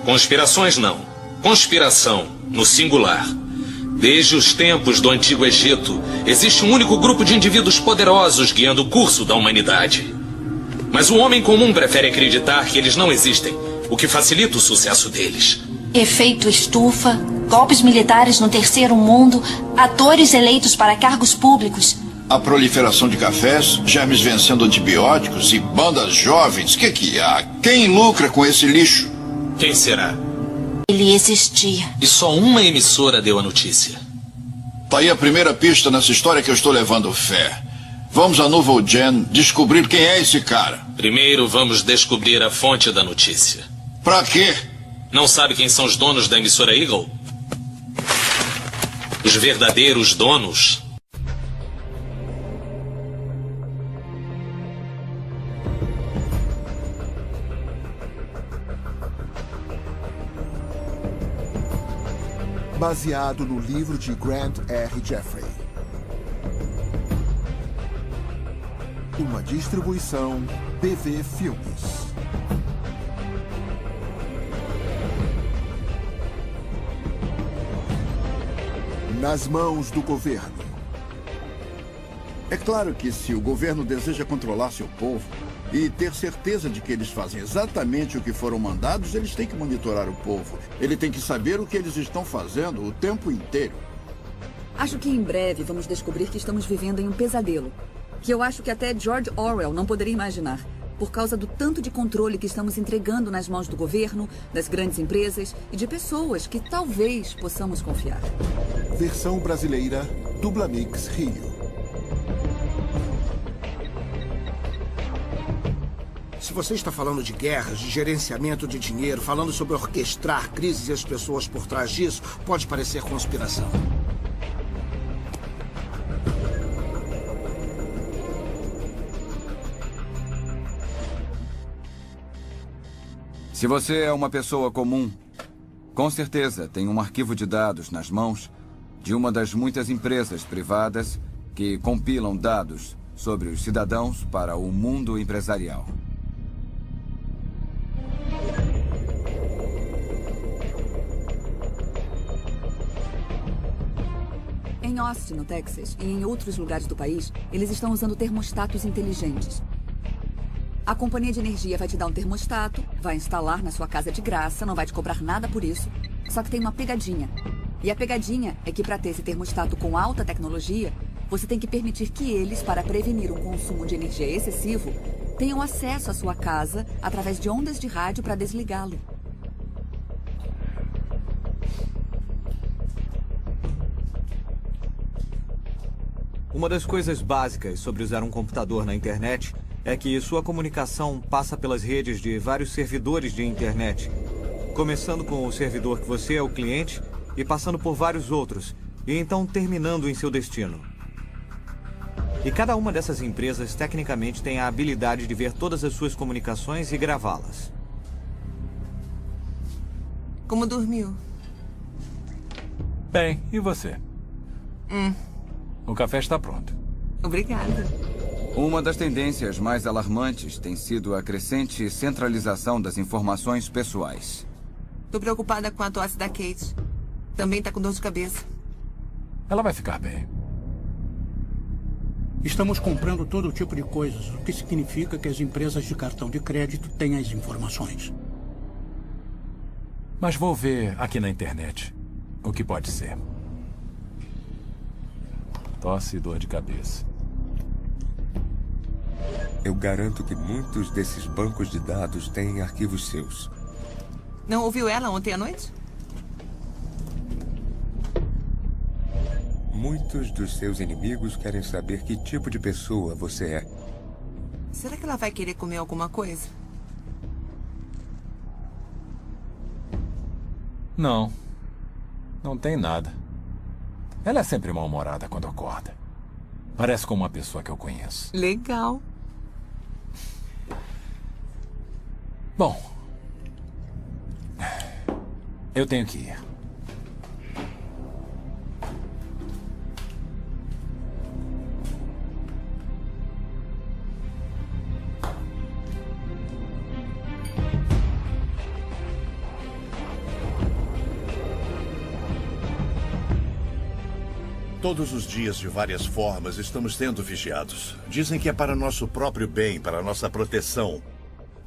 Conspirações não. Conspiração, no singular. Desde os tempos do Antigo Egito, existe um único grupo de indivíduos poderosos guiando o curso da humanidade. Mas o homem comum prefere acreditar que eles não existem, o que facilita o sucesso deles. Efeito estufa, golpes militares no terceiro mundo, atores eleitos para cargos públicos. A proliferação de cafés, germes vencendo antibióticos e bandas jovens. Que há? Quem lucra com esse lixo? Quem será? Ele existia. E só uma emissora deu a notícia. Tá aí a primeira pista nessa história que eu estou levando fé. Vamos a Nouveau Gen descobrir quem é esse cara. Primeiro vamos descobrir a fonte da notícia. Pra quê? Não sabe quem são os donos da emissora Eagle? Os verdadeiros donos? Baseado no livro de Grant R. Jeffrey. Uma distribuição BV Filmes. Nas mãos do governo. É claro que se o governo deseja controlar seu povo e ter certeza de que eles fazem exatamente o que foram mandados, eles têm que monitorar o povo. Ele tem que saber o que eles estão fazendo o tempo inteiro. Acho que em breve vamos descobrir que estamos vivendo em um pesadelo. Que eu acho que até George Orwell não poderia imaginar. Por causa do tanto de controle que estamos entregando nas mãos do governo, das grandes empresas e de pessoas que talvez possamos confiar. Versão brasileira, Dublamix Rio. Se você está falando de guerras, de gerenciamento de dinheiro, falando sobre orquestrar crises e as pessoas por trás disso, pode parecer conspiração. Se você é uma pessoa comum, com certeza tem um arquivo de dados nas mãos de uma das muitas empresas privadas que compilam dados sobre os cidadãos para o mundo empresarial. Em Austin, no Texas, e em outros lugares do país, eles estão usando termostatos inteligentes. A companhia de energia vai te dar um termostato, vai instalar na sua casa de graça, não vai te cobrar nada por isso. Só que tem uma pegadinha. E a pegadinha é que para ter esse termostato com alta tecnologia, você tem que permitir que eles, para prevenir um consumo de energia excessivo, tenham acesso à sua casa através de ondas de rádio para desligá-lo. Uma das coisas básicas sobre usar um computador na internet é que sua comunicação passa pelas redes de vários servidores de internet, começando com o servidor que você é o cliente e passando por vários outros, e então terminando em seu destino. E cada uma dessas empresas tecnicamente tem a habilidade de ver todas as suas comunicações e gravá-las. Como dormiu? Bem, e você? O café está pronto. Obrigada. Uma das tendências mais alarmantes tem sido a crescente centralização das informações pessoais. Tô preocupada com a tosse da Kate. Também tá com dor de cabeça. Ela vai ficar bem. Estamos comprando todo tipo de coisas, o que significa que as empresas de cartão de crédito têm as informações. Mas vou ver aqui na internet o que pode ser. Tosse e dor de cabeça. Eu garanto que muitos desses bancos de dados têm arquivos seus. Não ouviu ela ontem à noite? Muitos dos seus inimigos querem saber que tipo de pessoa você é. Será que ela vai querer comer alguma coisa? Não. Não tem nada. Ela é sempre mal-humorada quando acorda. Parece com uma pessoa que eu conheço. Legal. Bom, eu tenho que ir. Todos os dias, de várias formas, estamos sendo vigiados. Dizem que é para nosso próprio bem, para nossa proteção,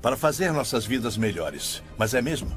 para fazer nossas vidas melhores. Mas é mesmo?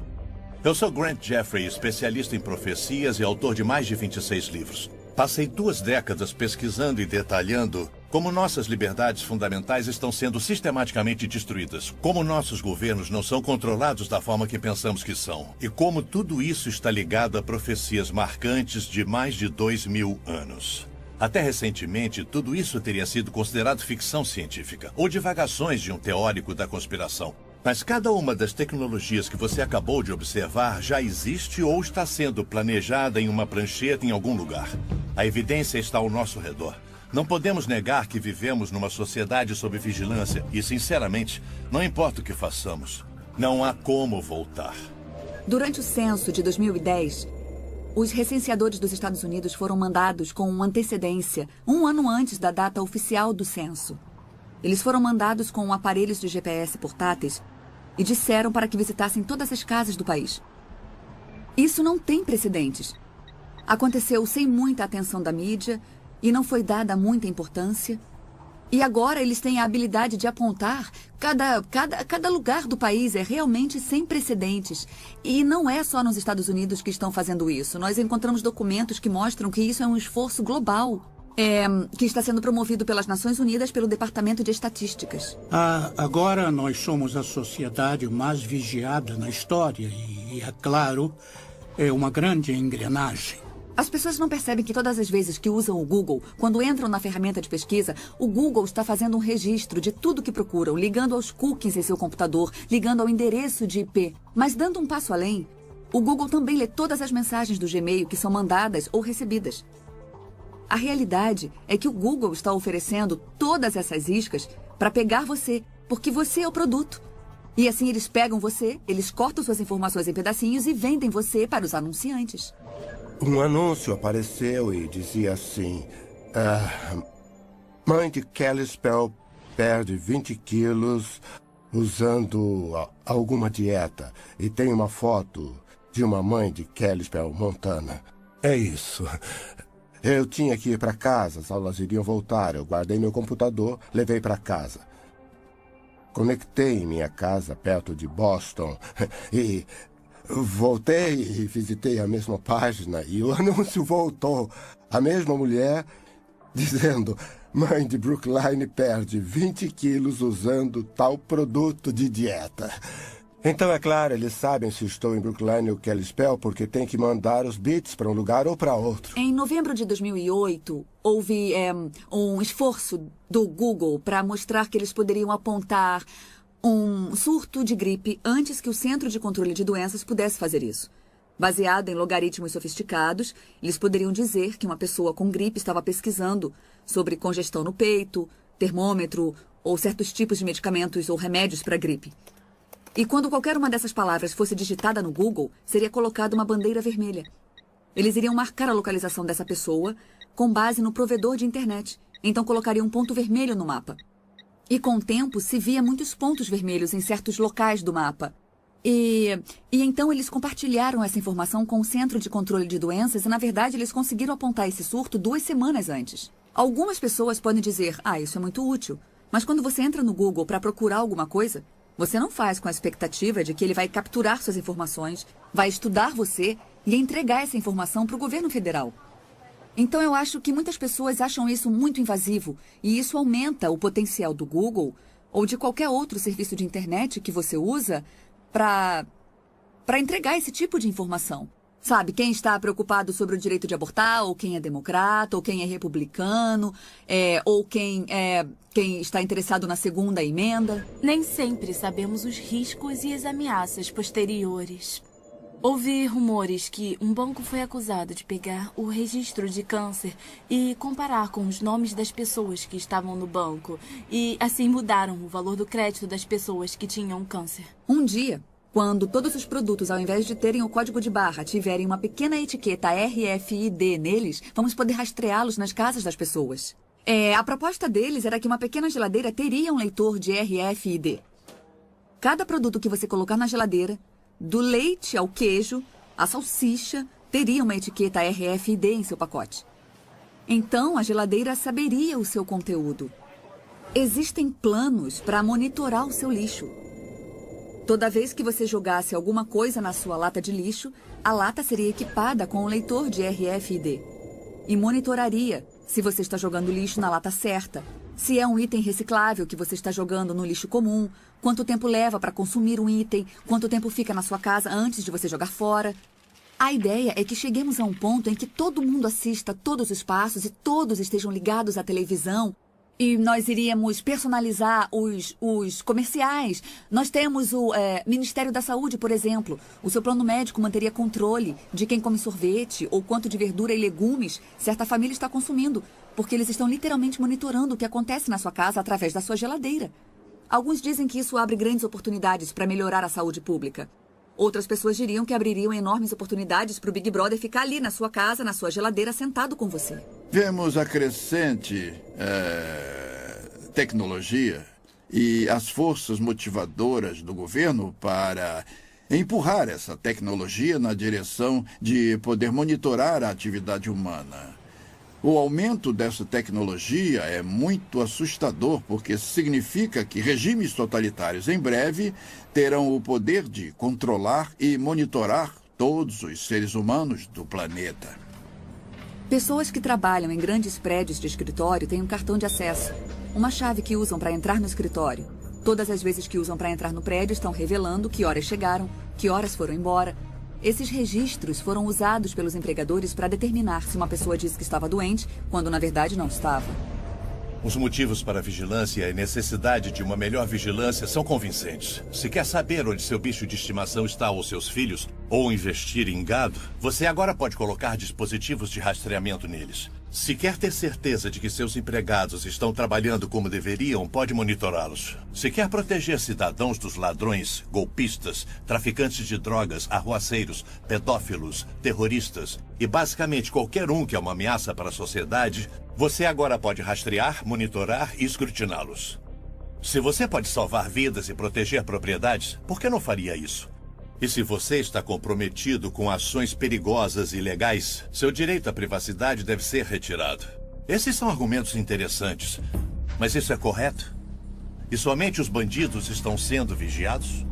Eu sou Grant Jeffrey, especialista em profecias e autor de mais de 26 livros. Passei 2 décadas pesquisando e detalhando como nossas liberdades fundamentais estão sendo sistematicamente destruídas, como nossos governos não são controlados da forma que pensamos que são, e como tudo isso está ligado a profecias marcantes de mais de 2000 anos. Até recentemente, tudo isso teria sido considerado ficção científica, ou divagações de um teórico da conspiração. Mas cada uma das tecnologias que você acabou de observar já existe ou está sendo planejada em uma prancheta em algum lugar. A evidência está ao nosso redor. Não podemos negar que vivemos numa sociedade sob vigilância e, sinceramente, não importa o que façamos, não há como voltar. Durante o censo de 2010, os recenseadores dos Estados Unidos foram mandados com antecedência, 1 ano antes da data oficial do censo. Eles foram mandados com aparelhos de GPS portáteis e disseram para que visitassem todas as casas do país. Isso não tem precedentes. Aconteceu sem muita atenção da mídia e não foi dada muita importância. E agora eles têm a habilidade de apontar cada lugar do país. É realmente sem precedentes. E não é só nos Estados Unidos que estão fazendo isso. Nós encontramos documentos que mostram que isso é um esforço global. Que está sendo promovido pelas Nações Unidas pelo Departamento de Estatísticas. Agora nós somos a sociedade mais vigiada na história e, é claro, é uma grande engrenagem. As pessoas não percebem que todas as vezes que usam o Google, quando entram na ferramenta de pesquisa, o Google está fazendo um registro de tudo que procuram, ligando aos cookies em seu computador, ligando ao endereço de IP. Mas dando um passo além, o Google também lê todas as mensagens do Gmail que são mandadas ou recebidas. A realidade é que o Google está oferecendo todas essas iscas para pegar você, porque você é o produto. E assim eles pegam você, eles cortam suas informações em pedacinhos e vendem você para os anunciantes. Um anúncio apareceu e dizia assim: mãe de Kelly Spell perde 20 quilos usando alguma dieta. E tem uma foto de uma mãe de Kelly Spell, Montana. É isso. Eu tinha que ir para casa, as aulas iriam voltar. Eu guardei meu computador, levei para casa. Conectei em minha casa, perto de Boston, e voltei e visitei a mesma página e o anúncio voltou. A mesma mulher dizendo: mãe de Brookline perde 20 quilos usando tal produto de dieta. Então, é claro, eles sabem se estou em Brookline ou Kelly Spell porque tem que mandar os bits para um lugar ou para outro. Em novembro de 2008, houve um esforço do Google para mostrar que eles poderiam apontar um surto de gripe antes que o Centro de Controle de Doenças pudesse fazer isso. Baseado em logaritmos sofisticados, eles poderiam dizer que uma pessoa com gripe estava pesquisando sobre congestão no peito, termômetro ou certos tipos de medicamentos ou remédios para gripe. E quando qualquer uma dessas palavras fosse digitada no Google, seria colocada uma bandeira vermelha. Eles iriam marcar a localização dessa pessoa com base no provedor de internet. Então colocariam um ponto vermelho no mapa. E com o tempo se via muitos pontos vermelhos em certos locais do mapa. E então eles compartilharam essa informação com o Centro de Controle de Doenças e, na verdade, eles conseguiram apontar esse surto 2 semanas antes. Algumas pessoas podem dizer: isso é muito útil. Mas quando você entra no Google para procurar alguma coisa, você não faz com a expectativa de que ele vai capturar suas informações, vai estudar você e entregar essa informação para o governo federal. Então eu acho que muitas pessoas acham isso muito invasivo e isso aumenta o potencial do Google ou de qualquer outro serviço de internet que você usa para entregar esse tipo de informação. Sabe, quem está preocupado sobre o direito de abortar, ou quem é democrata, ou quem é republicano, ou quem está interessado na segunda emenda. Nem sempre sabemos os riscos e as ameaças posteriores. Ouvi rumores que um banco foi acusado de pegar o registro de câncer e comparar com os nomes das pessoas que estavam no banco. E assim mudaram o valor do crédito das pessoas que tinham câncer. Um dia, quando todos os produtos, ao invés de terem o código de barra, tiverem uma pequena etiqueta RFID neles, vamos poder rastreá-los nas casas das pessoas. A proposta deles era que uma pequena geladeira teria um leitor de RFID. Cada produto que você colocar na geladeira, do leite ao queijo, a salsicha, teria uma etiqueta RFID em seu pacote. Então, a geladeira saberia o seu conteúdo. Existem planos para monitorar o seu lixo. Toda vez que você jogasse alguma coisa na sua lata de lixo, a lata seria equipada com um leitor de RFID e monitoraria se você está jogando lixo na lata certa, se é um item reciclável que você está jogando no lixo comum, quanto tempo leva para consumir um item, quanto tempo fica na sua casa antes de você jogar fora. A ideia é que cheguemos a um ponto em que todo mundo assista todos os passos e todos estejam ligados à televisão. E nós iríamos personalizar os comerciais. Nós temos o Ministério da Saúde, por exemplo. O seu plano médico manteria controle de quem come sorvete ou quanto de verdura e legumes certa família está consumindo, porque eles estão literalmente monitorando o que acontece na sua casa através da sua geladeira. Alguns dizem que isso abre grandes oportunidades para melhorar a saúde pública. Outras pessoas diriam que abririam enormes oportunidades para o Big Brother ficar ali na sua casa, na sua geladeira, sentado com você. Vemos a crescente tecnologia e as forças motivadoras do governo para empurrar essa tecnologia na direção de poder monitorar a atividade humana. O aumento dessa tecnologia é muito assustador, porque significa que regimes totalitários em breve terão o poder de controlar e monitorar todos os seres humanos do planeta. Pessoas que trabalham em grandes prédios de escritório têm um cartão de acesso, uma chave que usam para entrar no escritório. Todas as vezes que usam para entrar no prédio estão revelando que horas chegaram, que horas foram embora. Esses registros foram usados pelos empregadores para determinar se uma pessoa disse que estava doente, quando na verdade não estava. Os motivos para a vigilância e a necessidade de uma melhor vigilância são convincentes. Se quer saber onde seu bicho de estimação está ou seus filhos, ou investir em gado, você agora pode colocar dispositivos de rastreamento neles. Se quer ter certeza de que seus empregados estão trabalhando como deveriam, pode monitorá-los. Se quer proteger cidadãos dos ladrões, golpistas, traficantes de drogas, arruaceiros, pedófilos, terroristas e basicamente qualquer um que é uma ameaça para a sociedade, você agora pode rastrear, monitorar e escrutiná-los. Se você pode salvar vidas e proteger propriedades, por que não faria isso? E se você está comprometido com ações perigosas e ilegais, seu direito à privacidade deve ser retirado. Esses são argumentos interessantes, mas isso é correto? E somente os bandidos estão sendo vigiados?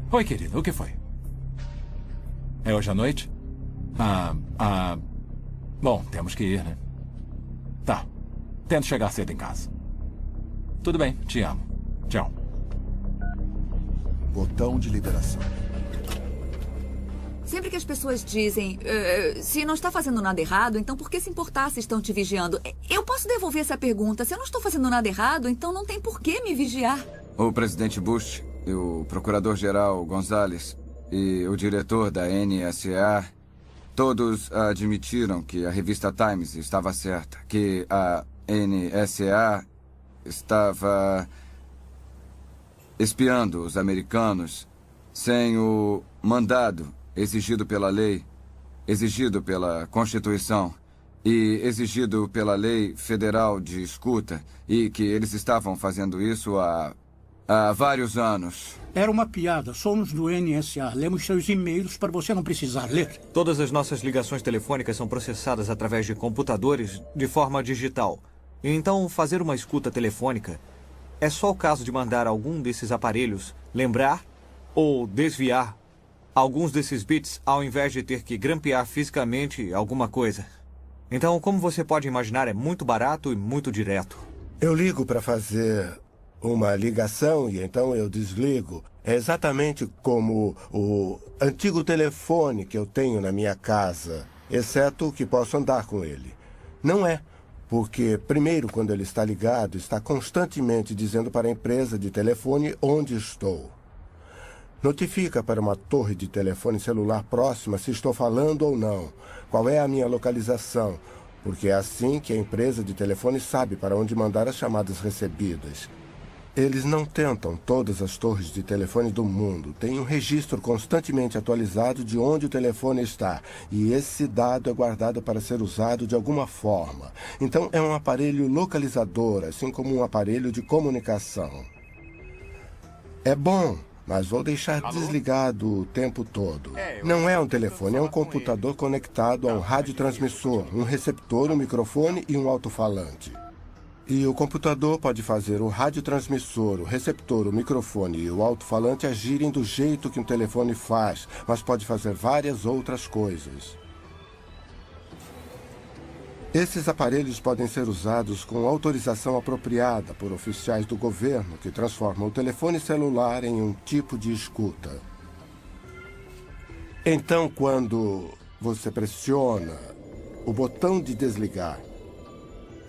Oi, querido, o que foi? É hoje à noite? Bom, temos que ir, né? Tá. Tento chegar cedo em casa. Tudo bem, te amo. Tchau. Botão de liberação. Sempre que as pessoas dizem, se não está fazendo nada errado, então por que se importar se estão te vigiando? Eu posso devolver essa pergunta. Se eu não estou fazendo nada errado, então não tem por que me vigiar. O presidente Bush, o procurador-geral Gonzales e o diretor da NSA... todos admitiram que a revista Times estava certa, que a NSA estava espiando os americanos sem o mandado exigido pela lei, exigido pela Constituição e exigido pela lei federal de escuta, e que eles estavam fazendo isso há vários anos. Era uma piada. Somos do NSA. Lemos seus e-mails para você não precisar ler. Todas as nossas ligações telefônicas são processadas através de computadores de forma digital. E então, fazer uma escuta telefônica é só o caso de mandar algum desses aparelhos lembrar ou desviar alguns desses bits ao invés de ter que grampear fisicamente alguma coisa. Então, como você pode imaginar, é muito barato e muito direto. Eu ligo para fazer uma ligação e então eu desligo. É exatamente como o antigo telefone que eu tenho na minha casa, exceto que posso andar com ele. Não é, porque primeiro, quando ele está ligado, está constantemente dizendo para a empresa de telefone onde estou. Notifica para uma torre de telefone celular próxima se estou falando ou não, qual é a minha localização, porque é assim que a empresa de telefone sabe para onde mandar as chamadas recebidas. Eles não tentam todas as torres de telefone do mundo. Tem um registro constantemente atualizado de onde o telefone está. E esse dado é guardado para ser usado de alguma forma. Então é um aparelho localizador, assim como um aparelho de comunicação. É bom, mas vou deixar desligado o tempo todo. Não é um telefone, é um computador conectado a um radiotransmissor, um receptor, um microfone e um alto-falante. E o computador pode fazer o radiotransmissor, o receptor, o microfone e o alto-falante agirem do jeito que um telefone faz, mas pode fazer várias outras coisas. Esses aparelhos podem ser usados com autorização apropriada por oficiais do governo que transformam o telefone celular em um tipo de escuta. Então, quando você pressiona o botão de desligar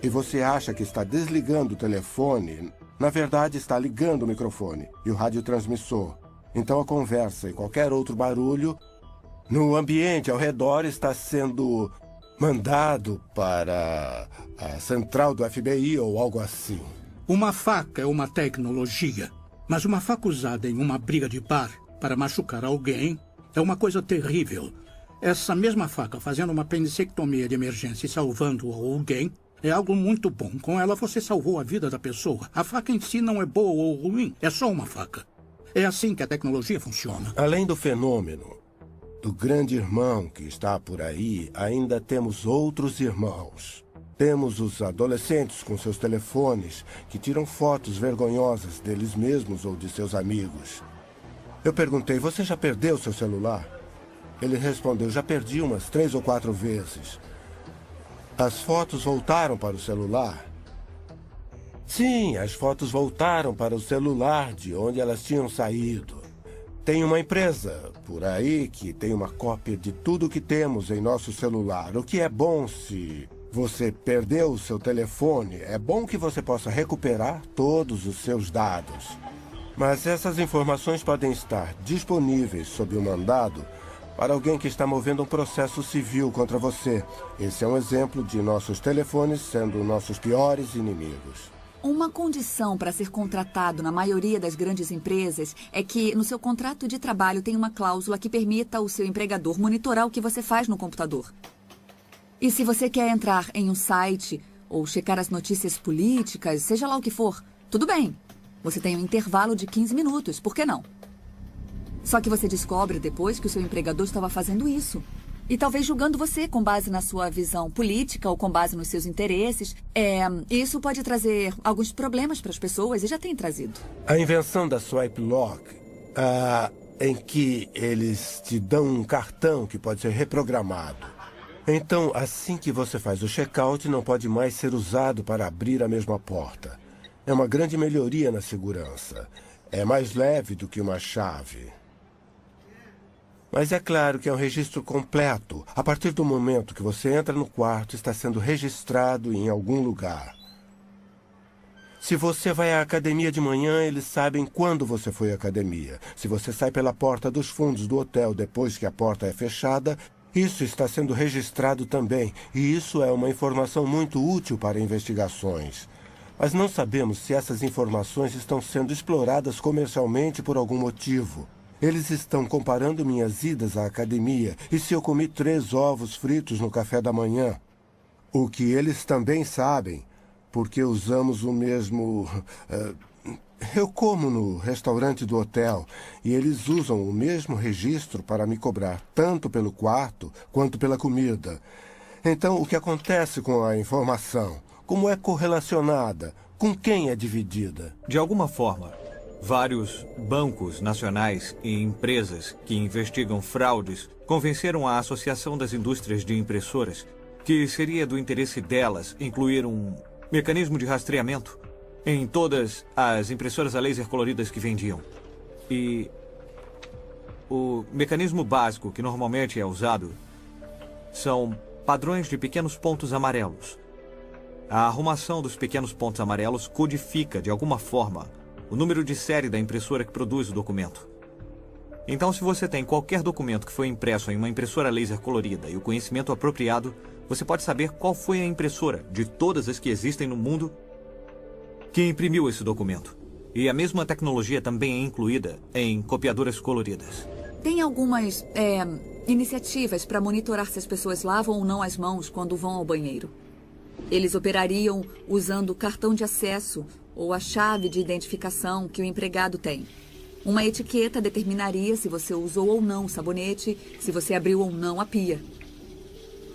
e você acha que está desligando o telefone, na verdade está ligando o microfone e o radiotransmissor. Então a conversa e qualquer outro barulho no ambiente ao redor está sendo mandado para a central do FBI ou algo assim. Uma faca é uma tecnologia, mas uma faca usada em uma briga de bar para machucar alguém é uma coisa terrível. Essa mesma faca fazendo uma apendicectomia de emergência e salvando alguém é algo muito bom. Com ela você salvou a vida da pessoa. A faca em si não é boa ou ruim, é só uma faca. É assim que a tecnologia funciona. Além do fenômeno do grande irmão que está por aí, ainda temos outros irmãos. Temos os adolescentes com seus telefones que tiram fotos vergonhosas deles mesmos ou de seus amigos. Eu perguntei, você já perdeu seu celular? Ele respondeu, já perdi umas 3 ou 4 vezes. As fotos voltaram para o celular? Sim, as fotos voltaram para o celular de onde elas tinham saído. Tem uma empresa por aí que tem uma cópia de tudo que temos em nosso celular. O que é bom se você perdeu o seu telefone, é bom que você possa recuperar todos os seus dados. Mas essas informações podem estar disponíveis sob um mandado para alguém que está movendo um processo civil contra você. Esse é um exemplo de nossos telefones sendo nossos piores inimigos. Uma condição para ser contratado na maioria das grandes empresas é que no seu contrato de trabalho tem uma cláusula que permita ao seu empregador monitorar o que você faz no computador. E se você quer entrar em um site ou checar as notícias políticas, seja lá o que for, tudo bem. Você tem um intervalo de 15 minutos, por que não? Só que você descobre depois que o seu empregador estava fazendo isso. E talvez julgando você com base na sua visão política ou com base nos seus interesses. Isso pode trazer alguns problemas para as pessoas e já tem trazido. A invenção da Swipe Lock, em que eles te dão um cartão que pode ser reprogramado. Então, assim que você faz o check-out, não pode mais ser usado para abrir a mesma porta. É uma grande melhoria na segurança. É mais leve do que uma chave. Mas é claro que é um registro completo. A partir do momento que você entra no quarto, está sendo registrado em algum lugar. Se você vai à academia de manhã, eles sabem quando você foi à academia. Se você sai pela porta dos fundos do hotel depois que a porta é fechada, isso está sendo registrado também. E isso é uma informação muito útil para investigações. Mas não sabemos se essas informações estão sendo exploradas comercialmente por algum motivo. Eles estão comparando minhas idas à academia e se eu comi 3 ovos fritos no café da manhã. O que eles também sabem, porque usamos o mesmo... eu como no restaurante do hotel e eles usam o mesmo registro para me cobrar tanto pelo quarto quanto pela comida. Então, o que acontece com a informação? Como é correlacionada? Com quem é dividida? De alguma forma, vários bancos nacionais e empresas que investigam fraudes convenceram a Associação das Indústrias de Impressoras que seria do interesse delas incluir um mecanismo de rastreamento em todas as impressoras a laser coloridas que vendiam. E o mecanismo básico que normalmente é usado são padrões de pequenos pontos amarelos. A arrumação dos pequenos pontos amarelos codifica, de alguma forma, o número de série da impressora que produz o documento. Então, se você tem qualquer documento que foi impresso em uma impressora laser colorida e o conhecimento apropriado, você pode saber qual foi a impressora, de todas as que existem no mundo, que imprimiu esse documento. E a mesma tecnologia também é incluída em copiadoras coloridas. Tem algumas iniciativas para monitorar se as pessoas lavam ou não as mãos quando vão ao banheiro. Eles operariam usando o cartão de acesso ou a chave de identificação que o empregado tem. Uma etiqueta determinaria se você usou ou não o sabonete, se você abriu ou não a pia.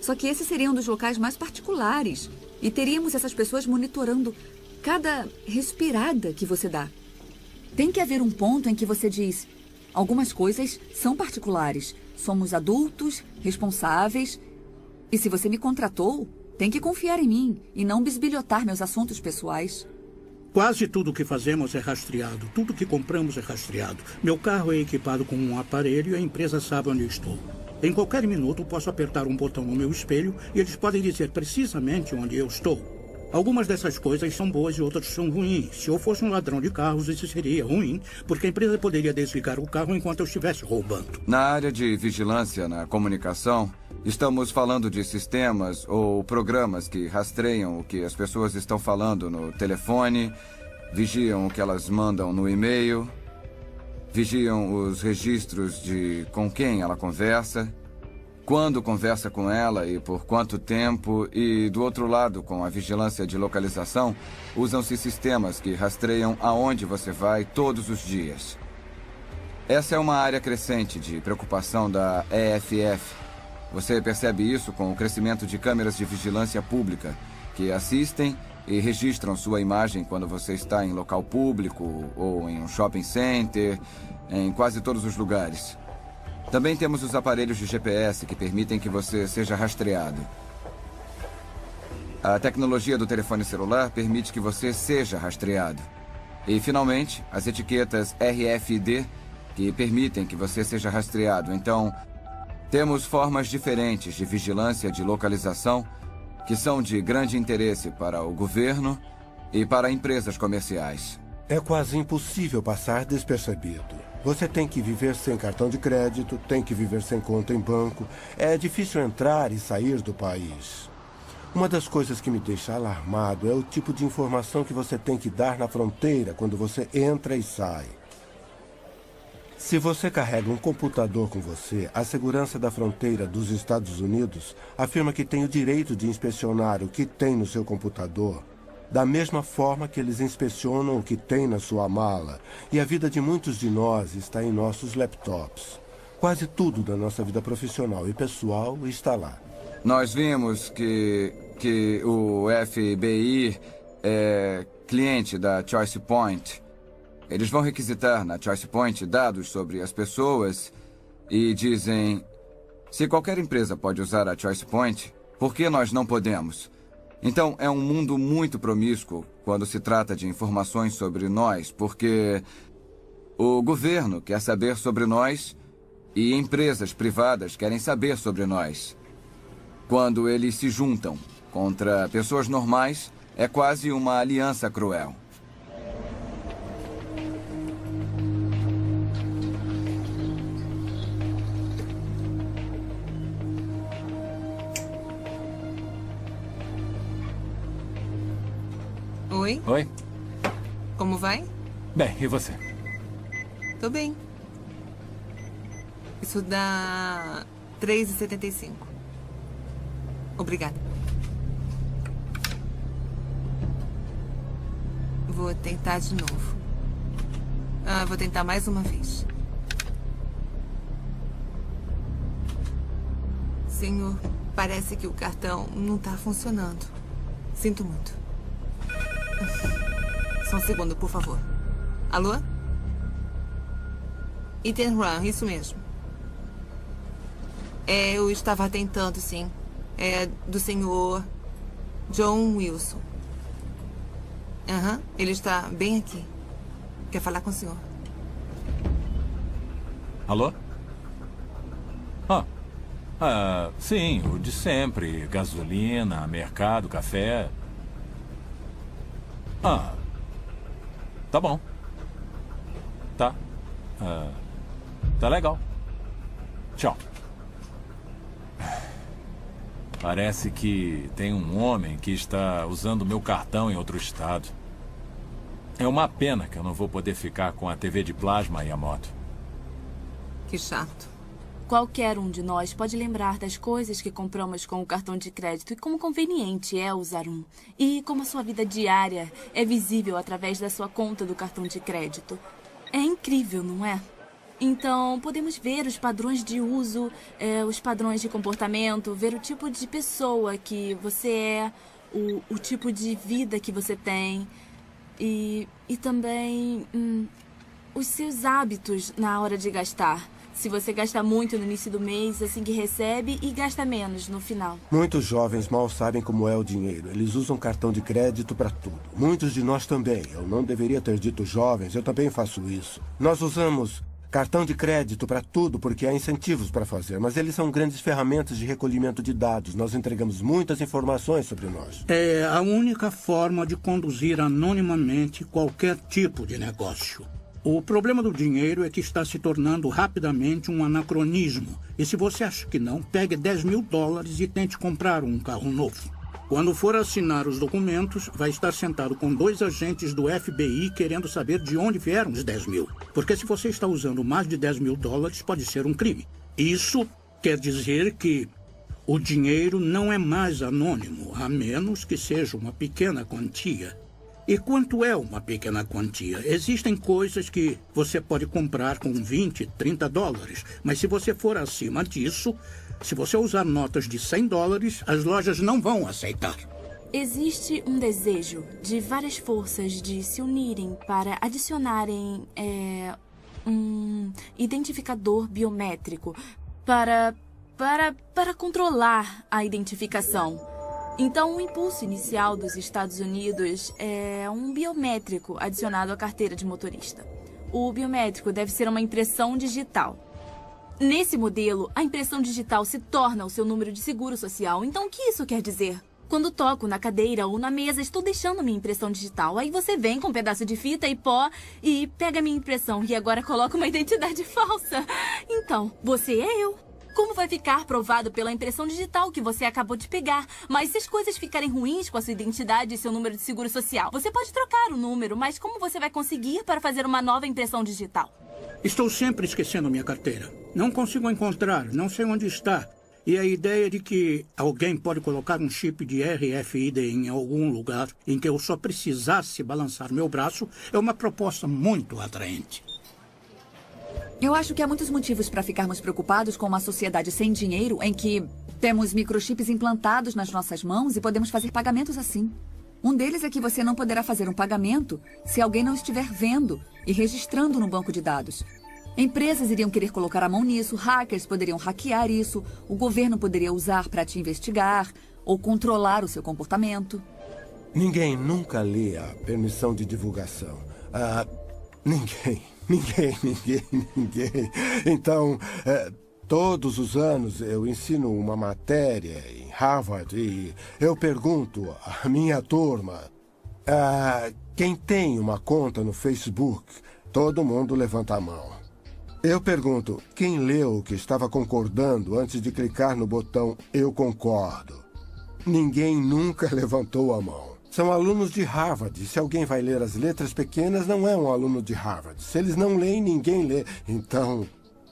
Só que esse seria um dos locais mais particulares e teríamos essas pessoas monitorando cada respirada que você dá. Tem que haver um ponto em que você diz: algumas coisas são particulares, somos adultos, responsáveis, e se você me contratou, tem que confiar em mim e não bisbilhotar meus assuntos pessoais. Quase tudo que fazemos é rastreado. Tudo que compramos é rastreado. Meu carro é equipado com um aparelho e a empresa sabe onde eu estou. Em qualquer minuto, posso apertar um botão no meu espelho e eles podem dizer precisamente onde eu estou. Algumas dessas coisas são boas e outras são ruins. Se eu fosse um ladrão de carros, isso seria ruim, porque a empresa poderia desligar o carro enquanto eu estivesse roubando. Na área de vigilância na comunicação, estamos falando de sistemas ou programas que rastreiam o que as pessoas estão falando no telefone, vigiam o que elas mandam no e-mail, vigiam os registros de com quem ela conversa, quando conversa com ela e por quanto tempo, e do outro lado, com a vigilância de localização, usam-se sistemas que rastreiam aonde você vai todos os dias. Essa é uma área crescente de preocupação da EFF. Você percebe isso com o crescimento de câmeras de vigilância pública, que assistem e registram sua imagem quando você está em local público ou em um shopping center, em quase todos os lugares. Também temos os aparelhos de GPS que permitem que você seja rastreado. A tecnologia do telefone celular permite que você seja rastreado. E, finalmente, as etiquetas RFID que permitem que você seja rastreado. Então, temos formas diferentes de vigilância de localização que são de grande interesse para o governo e para empresas comerciais. É quase impossível passar despercebido. Você tem que viver sem cartão de crédito, tem que viver sem conta em banco. É difícil entrar e sair do país. Uma das coisas que me deixa alarmado é o tipo de informação que você tem que dar na fronteira quando você entra e sai. Se você carrega um computador com você, a segurança da fronteira dos Estados Unidos afirma que tem o direito de inspecionar o que tem no seu computador, da mesma forma que eles inspecionam o que tem na sua mala. E a vida de muitos de nós está em nossos laptops. Quase tudo da nossa vida profissional e pessoal está lá. Nós vimos que o FBI é cliente da Choice Point. Eles vão requisitar na Choice Point dados sobre as pessoas e dizem: se qualquer empresa pode usar a Choice Point, por que nós não podemos? Então, é um mundo muito promíscuo quando se trata de informações sobre nós, porque o governo quer saber sobre nós e empresas privadas querem saber sobre nós. Quando eles se juntam contra pessoas normais, é quase uma aliança cruel. Oi? Oi? Como vai? Bem, e você? Tô bem. Isso dá R$3,75. Obrigada. Vou tentar de novo. Vou tentar mais uma vez. Senhor, parece que o cartão não tá funcionando. Sinto muito. Só um segundo, por favor. Alô? Ethan Run, isso mesmo. Eu estava tentando, sim. É do senhor John Wilson. Ele está bem aqui. Quer falar com o senhor? Alô? Sim, o de sempre. Gasolina, mercado, café. Tá bom. Tá. Tá legal. Tchau. Parece que tem um homem que está usando meu cartão em outro estado. É uma pena que eu não vou poder ficar com a TV de plasma e a moto. Que chato. Qualquer um de nós pode lembrar das coisas que compramos com o cartão de crédito e como conveniente é usar um. E como a sua vida diária é visível através da sua conta do cartão de crédito. É incrível, não é? Então, podemos ver os padrões de uso, os padrões de comportamento, ver o tipo de pessoa que você é, o tipo de vida que você tem e também os seus hábitos na hora de gastar. Se você gasta muito no início do mês, assim que recebe, e gasta menos no final. Muitos jovens mal sabem como é o dinheiro. Eles usam cartão de crédito para tudo. Muitos de nós também. Eu não deveria ter dito jovens, eu também faço isso. Nós usamos cartão de crédito para tudo porque há incentivos para fazer, mas eles são grandes ferramentas de recolhimento de dados. Nós entregamos muitas informações sobre nós. É a única forma de conduzir anonimamente qualquer tipo de negócio. O problema do dinheiro é que está se tornando rapidamente um anacronismo. E se você acha que não, pegue $10.000 e tente comprar um carro novo. Quando for assinar os documentos, vai estar sentado com 2 agentes do FBI querendo saber de onde vieram os 10 mil. Porque se você está usando mais de $10.000, pode ser um crime. Isso quer dizer que o dinheiro não é mais anônimo, a menos que seja uma pequena quantia. E quanto é uma pequena quantia? Existem coisas que você pode comprar com $20, $30, mas se você for acima disso, se você usar notas de $100, as lojas não vão aceitar. Existe um desejo de várias forças de se unirem para adicionarem um identificador biométrico para controlar a identificação. Então, o impulso inicial dos Estados Unidos é um biométrico adicionado à carteira de motorista. O biométrico deve ser uma impressão digital. Nesse modelo, a impressão digital se torna o seu número de seguro social. Então, o que isso quer dizer? Quando toco na cadeira ou na mesa, estou deixando minha impressão digital. Aí você vem com um pedaço de fita e pó e pega minha impressão e agora coloca uma identidade falsa. Então, você é eu. Como vai ficar provado pela impressão digital que você acabou de pegar? Mas se as coisas ficarem ruins com a sua identidade e seu número de seguro social, você pode trocar o número, mas como você vai conseguir para fazer uma nova impressão digital? Estou sempre esquecendo minha carteira. Não consigo encontrar, não sei onde está. E a ideia de que alguém pode colocar um chip de RFID em algum lugar em que eu só precisasse balançar meu braço é uma proposta muito atraente. Eu acho que há muitos motivos para ficarmos preocupados com uma sociedade sem dinheiro em que temos microchips implantados nas nossas mãos e podemos fazer pagamentos assim. Um deles é que você não poderá fazer um pagamento se alguém não estiver vendo e registrando no banco de dados. Empresas iriam querer colocar a mão nisso, hackers poderiam hackear isso, o governo poderia usar para te investigar ou controlar o seu comportamento. Ninguém nunca lê a permissão de divulgação. Ninguém. Então, todos os anos eu ensino uma matéria em Harvard e eu pergunto à minha turma, quem tem uma conta no Facebook? Todo mundo levanta a mão. Eu pergunto, quem leu o que estava concordando antes de clicar no botão Eu concordo? Ninguém nunca levantou a mão. São alunos de Harvard. Se alguém vai ler as letras pequenas, não é um aluno de Harvard. Se eles não leem, ninguém lê. Então,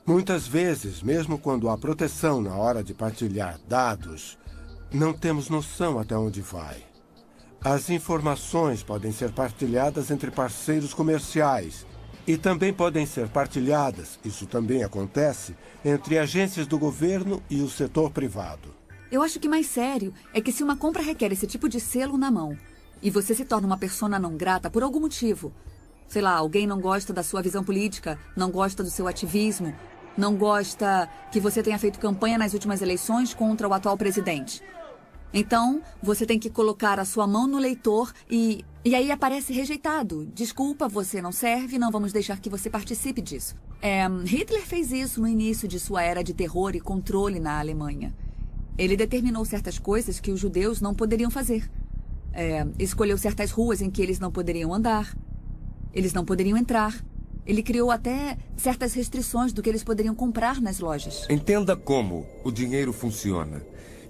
muitas vezes, mesmo quando há proteção na hora de partilhar dados, não temos noção até onde vai. As informações podem ser partilhadas entre parceiros comerciais e também podem ser partilhadas, isso também acontece, entre agências do governo e o setor privado. Eu acho que mais sério é que se uma compra requer esse tipo de selo na mão e você se torna uma persona não grata por algum motivo, sei lá, alguém não gosta da sua visão política, não gosta do seu ativismo, não gosta que você tenha feito campanha nas últimas eleições contra o atual presidente. Então, você tem que colocar a sua mão no leitor e aí aparece rejeitado. Desculpa, você não serve, não vamos deixar que você participe disso. Hitler fez isso no início de sua era de terror e controle na Alemanha. Ele determinou certas coisas que os judeus não poderiam fazer. Escolheu certas ruas em que eles não poderiam andar. Eles não poderiam entrar. Ele criou até certas restrições do que eles poderiam comprar nas lojas. Entenda como o dinheiro funciona.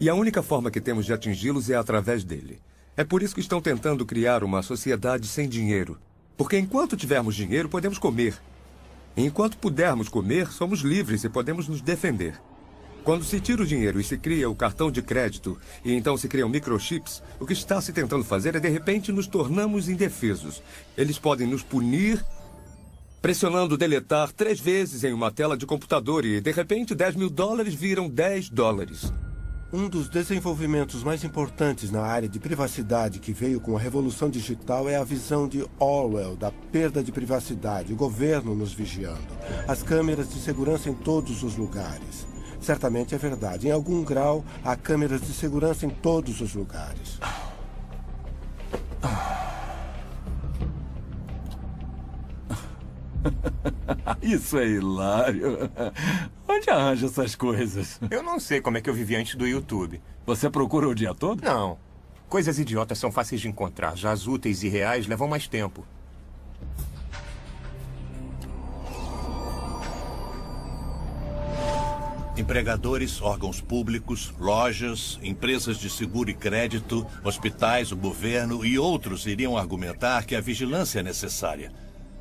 E a única forma que temos de atingi-los é através dele. É por isso que estão tentando criar uma sociedade sem dinheiro. Porque enquanto tivermos dinheiro, podemos comer. E enquanto pudermos comer, somos livres e podemos nos defender. Quando se tira o dinheiro e se cria o cartão de crédito, e então se criam microchips, o que está se tentando fazer é, de repente, nos tornamos indefesos. Eles podem nos punir pressionando deletar 3 vezes em uma tela de computador e, de repente, $10.000 viram $10. Um dos desenvolvimentos mais importantes na área de privacidade que veio com a revolução digital é a visão de Orwell da perda de privacidade, o governo nos vigiando, as câmeras de segurança em todos os lugares. Certamente é verdade. Em algum grau, há câmeras de segurança em todos os lugares. Isso é hilário. Onde arranja essas coisas? Eu não sei como é que eu vivi antes do YouTube. Você procura o dia todo? Não. Coisas idiotas são fáceis de encontrar. Já as úteis e reais levam mais tempo. Empregadores, órgãos públicos, lojas, empresas de seguro e crédito, hospitais, o governo e outros iriam argumentar que a vigilância é necessária.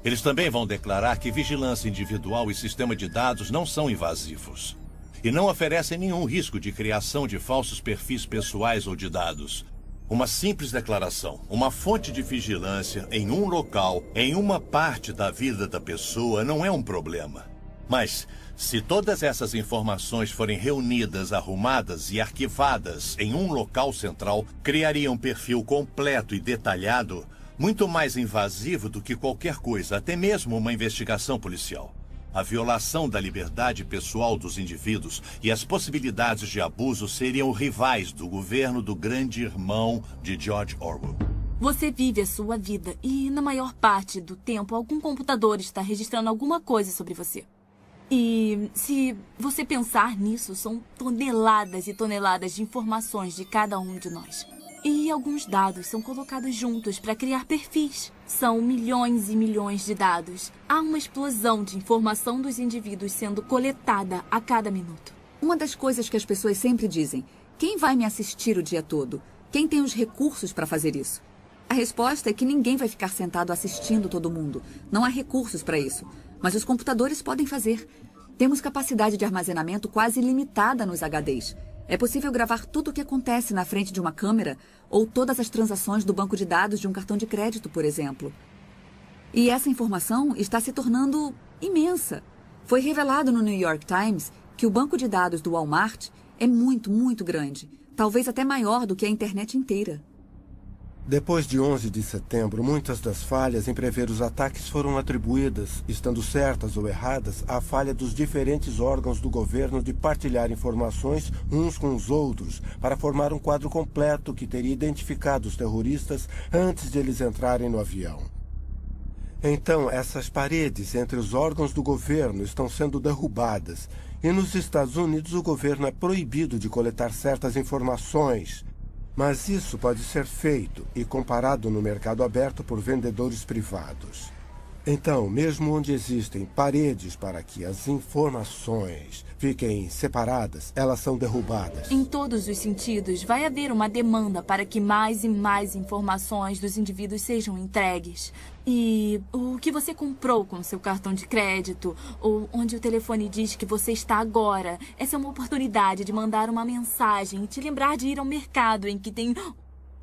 Eles também vão declarar que vigilância individual e sistema de dados não são invasivos. E não oferecem nenhum risco de criação de falsos perfis pessoais ou de dados. Uma simples declaração, uma fonte de vigilância em um local, em uma parte da vida da pessoa, não é um problema. Mas, se todas essas informações forem reunidas, arrumadas e arquivadas em um local central, criaria um perfil completo e detalhado, muito mais invasivo do que qualquer coisa, até mesmo uma investigação policial. A violação da liberdade pessoal dos indivíduos e as possibilidades de abuso seriam rivais do governo do grande irmão de George Orwell. Você vive a sua vida e, na maior parte do tempo, algum computador está registrando alguma coisa sobre você. E se você pensar nisso, são toneladas e toneladas de informações de cada um de nós. E alguns dados são colocados juntos para criar perfis. São milhões e milhões de dados. Há uma explosão de informação dos indivíduos sendo coletada a cada minuto. Uma das coisas que as pessoas sempre dizem: quem vai me assistir o dia todo? Quem tem os recursos para fazer isso? A resposta é que ninguém vai ficar sentado assistindo todo mundo. Não há recursos para isso. Mas os computadores podem fazer. Temos capacidade de armazenamento quase ilimitada nos HDs. É possível gravar tudo o que acontece na frente de uma câmera ou todas as transações do banco de dados de um cartão de crédito, por exemplo. E essa informação está se tornando imensa. Foi revelado no New York Times que o banco de dados do Walmart é muito, muito grande. Talvez até maior do que a internet inteira. Depois de 11 de setembro, muitas das falhas em prever os ataques foram atribuídas, estando certas ou erradas, à falha dos diferentes órgãos do governo de partilhar informações uns com os outros para formar um quadro completo que teria identificado os terroristas antes de eles entrarem no avião. Então, essas paredes entre os órgãos do governo estão sendo derrubadas, e nos Estados Unidos o governo é proibido de coletar certas informações. Mas isso pode ser feito e comparado no mercado aberto por vendedores privados. Então, mesmo onde existem paredes para que as informações fiquem separadas, elas são derrubadas. Em todos os sentidos, vai haver uma demanda para que mais e mais informações dos indivíduos sejam entregues. E o que você comprou com seu cartão de crédito, ou onde o telefone diz que você está agora, essa é uma oportunidade de mandar uma mensagem e te lembrar de ir ao mercado em que tem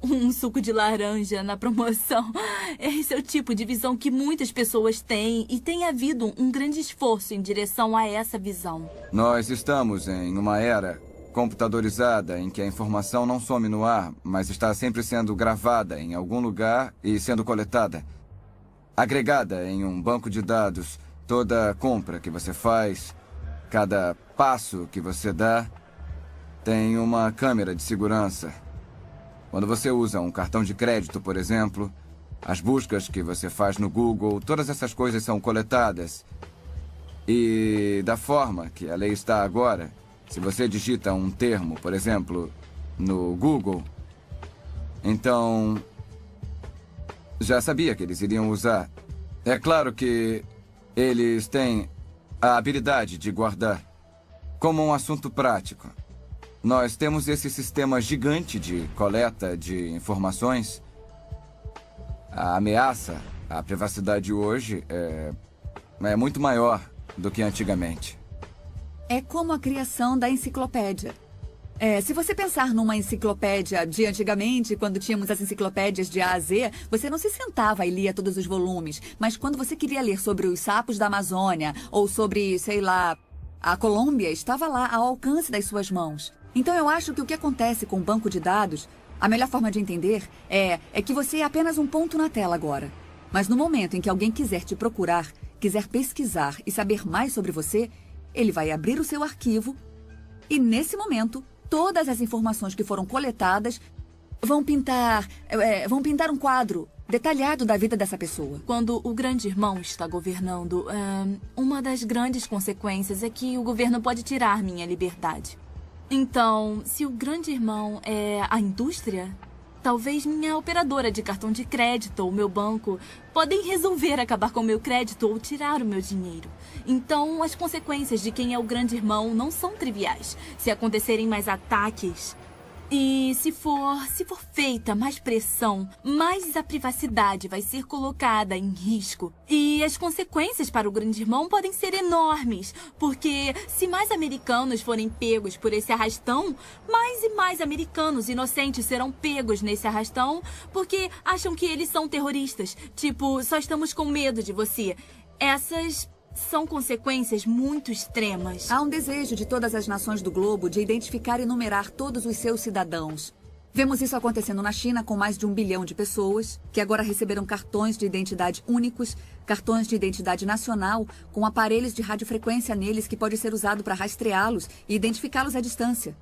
um suco de laranja na promoção. Esse é o tipo de visão que muitas pessoas têm e tem havido um grande esforço em direção a essa visão. Nós estamos em uma era computadorizada em que a informação não some no ar, mas está sempre sendo gravada em algum lugar e sendo coletada. Agregada em um banco de dados, toda compra que você faz, cada passo que você dá, tem uma câmera de segurança. Quando você usa um cartão de crédito, por exemplo, as buscas que você faz no Google, todas essas coisas são coletadas. E da forma que a lei está agora, se você digita um termo, por exemplo, no Google, então já sabia que eles iriam usar. É claro que eles têm a habilidade de guardar como um assunto prático. Nós temos esse sistema gigante de coleta de informações. A ameaça A privacidade hoje é muito maior do que antigamente. É como a criação da enciclopédia. Se você pensar numa enciclopédia de antigamente, quando tínhamos as enciclopédias de A a Z, você não se sentava e lia todos os volumes. Mas quando você queria ler sobre os sapos da Amazônia, ou sobre, sei lá, a Colômbia, estava lá ao alcance das suas mãos. Então eu acho que o que acontece com o banco de dados, a melhor forma de entender é que você é apenas um ponto na tela agora. Mas no momento em que alguém quiser te procurar, quiser pesquisar e saber mais sobre você, ele vai abrir o seu arquivo e, nesse momento, todas as informações que foram coletadas vão pintar um quadro detalhado da vida dessa pessoa. Quando o grande irmão está governando, uma das grandes consequências é que o governo pode tirar minha liberdade. Então, se o grande irmão é a indústria, talvez minha operadora de cartão de crédito ou meu banco podem resolver acabar com o meu crédito ou tirar o meu dinheiro. Então, as consequências de quem é o grande irmão não são triviais. Se acontecerem mais ataques e se for feita mais pressão, mais a privacidade vai ser colocada em risco. E as consequências para o grande irmão podem ser enormes, porque se mais americanos forem pegos por esse arrastão, mais e mais americanos inocentes serão pegos nesse arrastão porque acham que eles são terroristas. Tipo, só estamos com medo de você. Essas são consequências muito extremas. Há um desejo de todas as nações do globo de identificar e numerar todos os seus cidadãos. Vemos isso acontecendo na China com mais de 1 bilhão de pessoas, que agora receberam cartões de identidade únicos, cartões de identidade nacional, com aparelhos de radiofrequência neles que pode ser usado para rastreá-los e identificá-los à distância.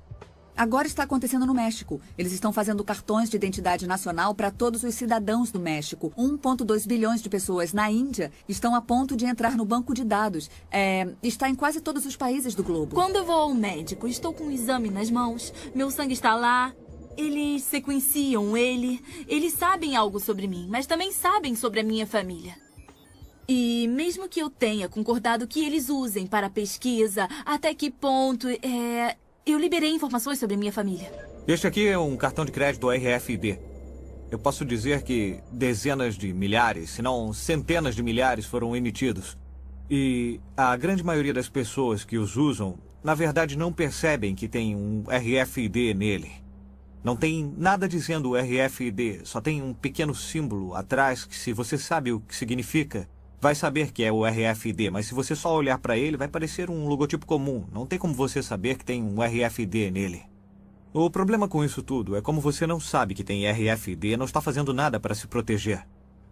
Agora está acontecendo no México. Eles estão fazendo cartões de identidade nacional para todos os cidadãos do México. 1,2 bilhões de pessoas na Índia estão a ponto de entrar no banco de dados. Está em quase todos os países do globo. Quando eu vou ao médico, estou com um exame nas mãos, meu sangue está lá, eles sequenciam eles sabem algo sobre mim, mas também sabem sobre a minha família. E mesmo que eu tenha concordado que eles usem para pesquisa, até que ponto eu liberei informações sobre a minha família. Este aqui é um cartão de crédito RFID. Eu posso dizer que dezenas de milhares, se não centenas de milhares foram emitidos. E a grande maioria das pessoas que os usam, na verdade, não percebem que tem um RFID nele. Não tem nada dizendo RFID, só tem um pequeno símbolo atrás que, se você sabe o que significa, vai saber que é o RFID, mas se você só olhar para ele, vai parecer um logotipo comum. Não tem como você saber que tem um RFID nele. O problema com isso tudo é como você não sabe que tem RFID, não está fazendo nada para se proteger.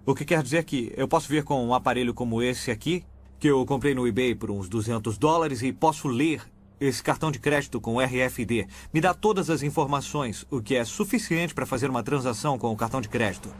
O que quer dizer que eu posso vir com um aparelho como esse aqui, que eu comprei no eBay por uns $200 e posso ler esse cartão de crédito com RFID. Me dá todas as informações, o que é suficiente para fazer uma transação com o cartão de crédito.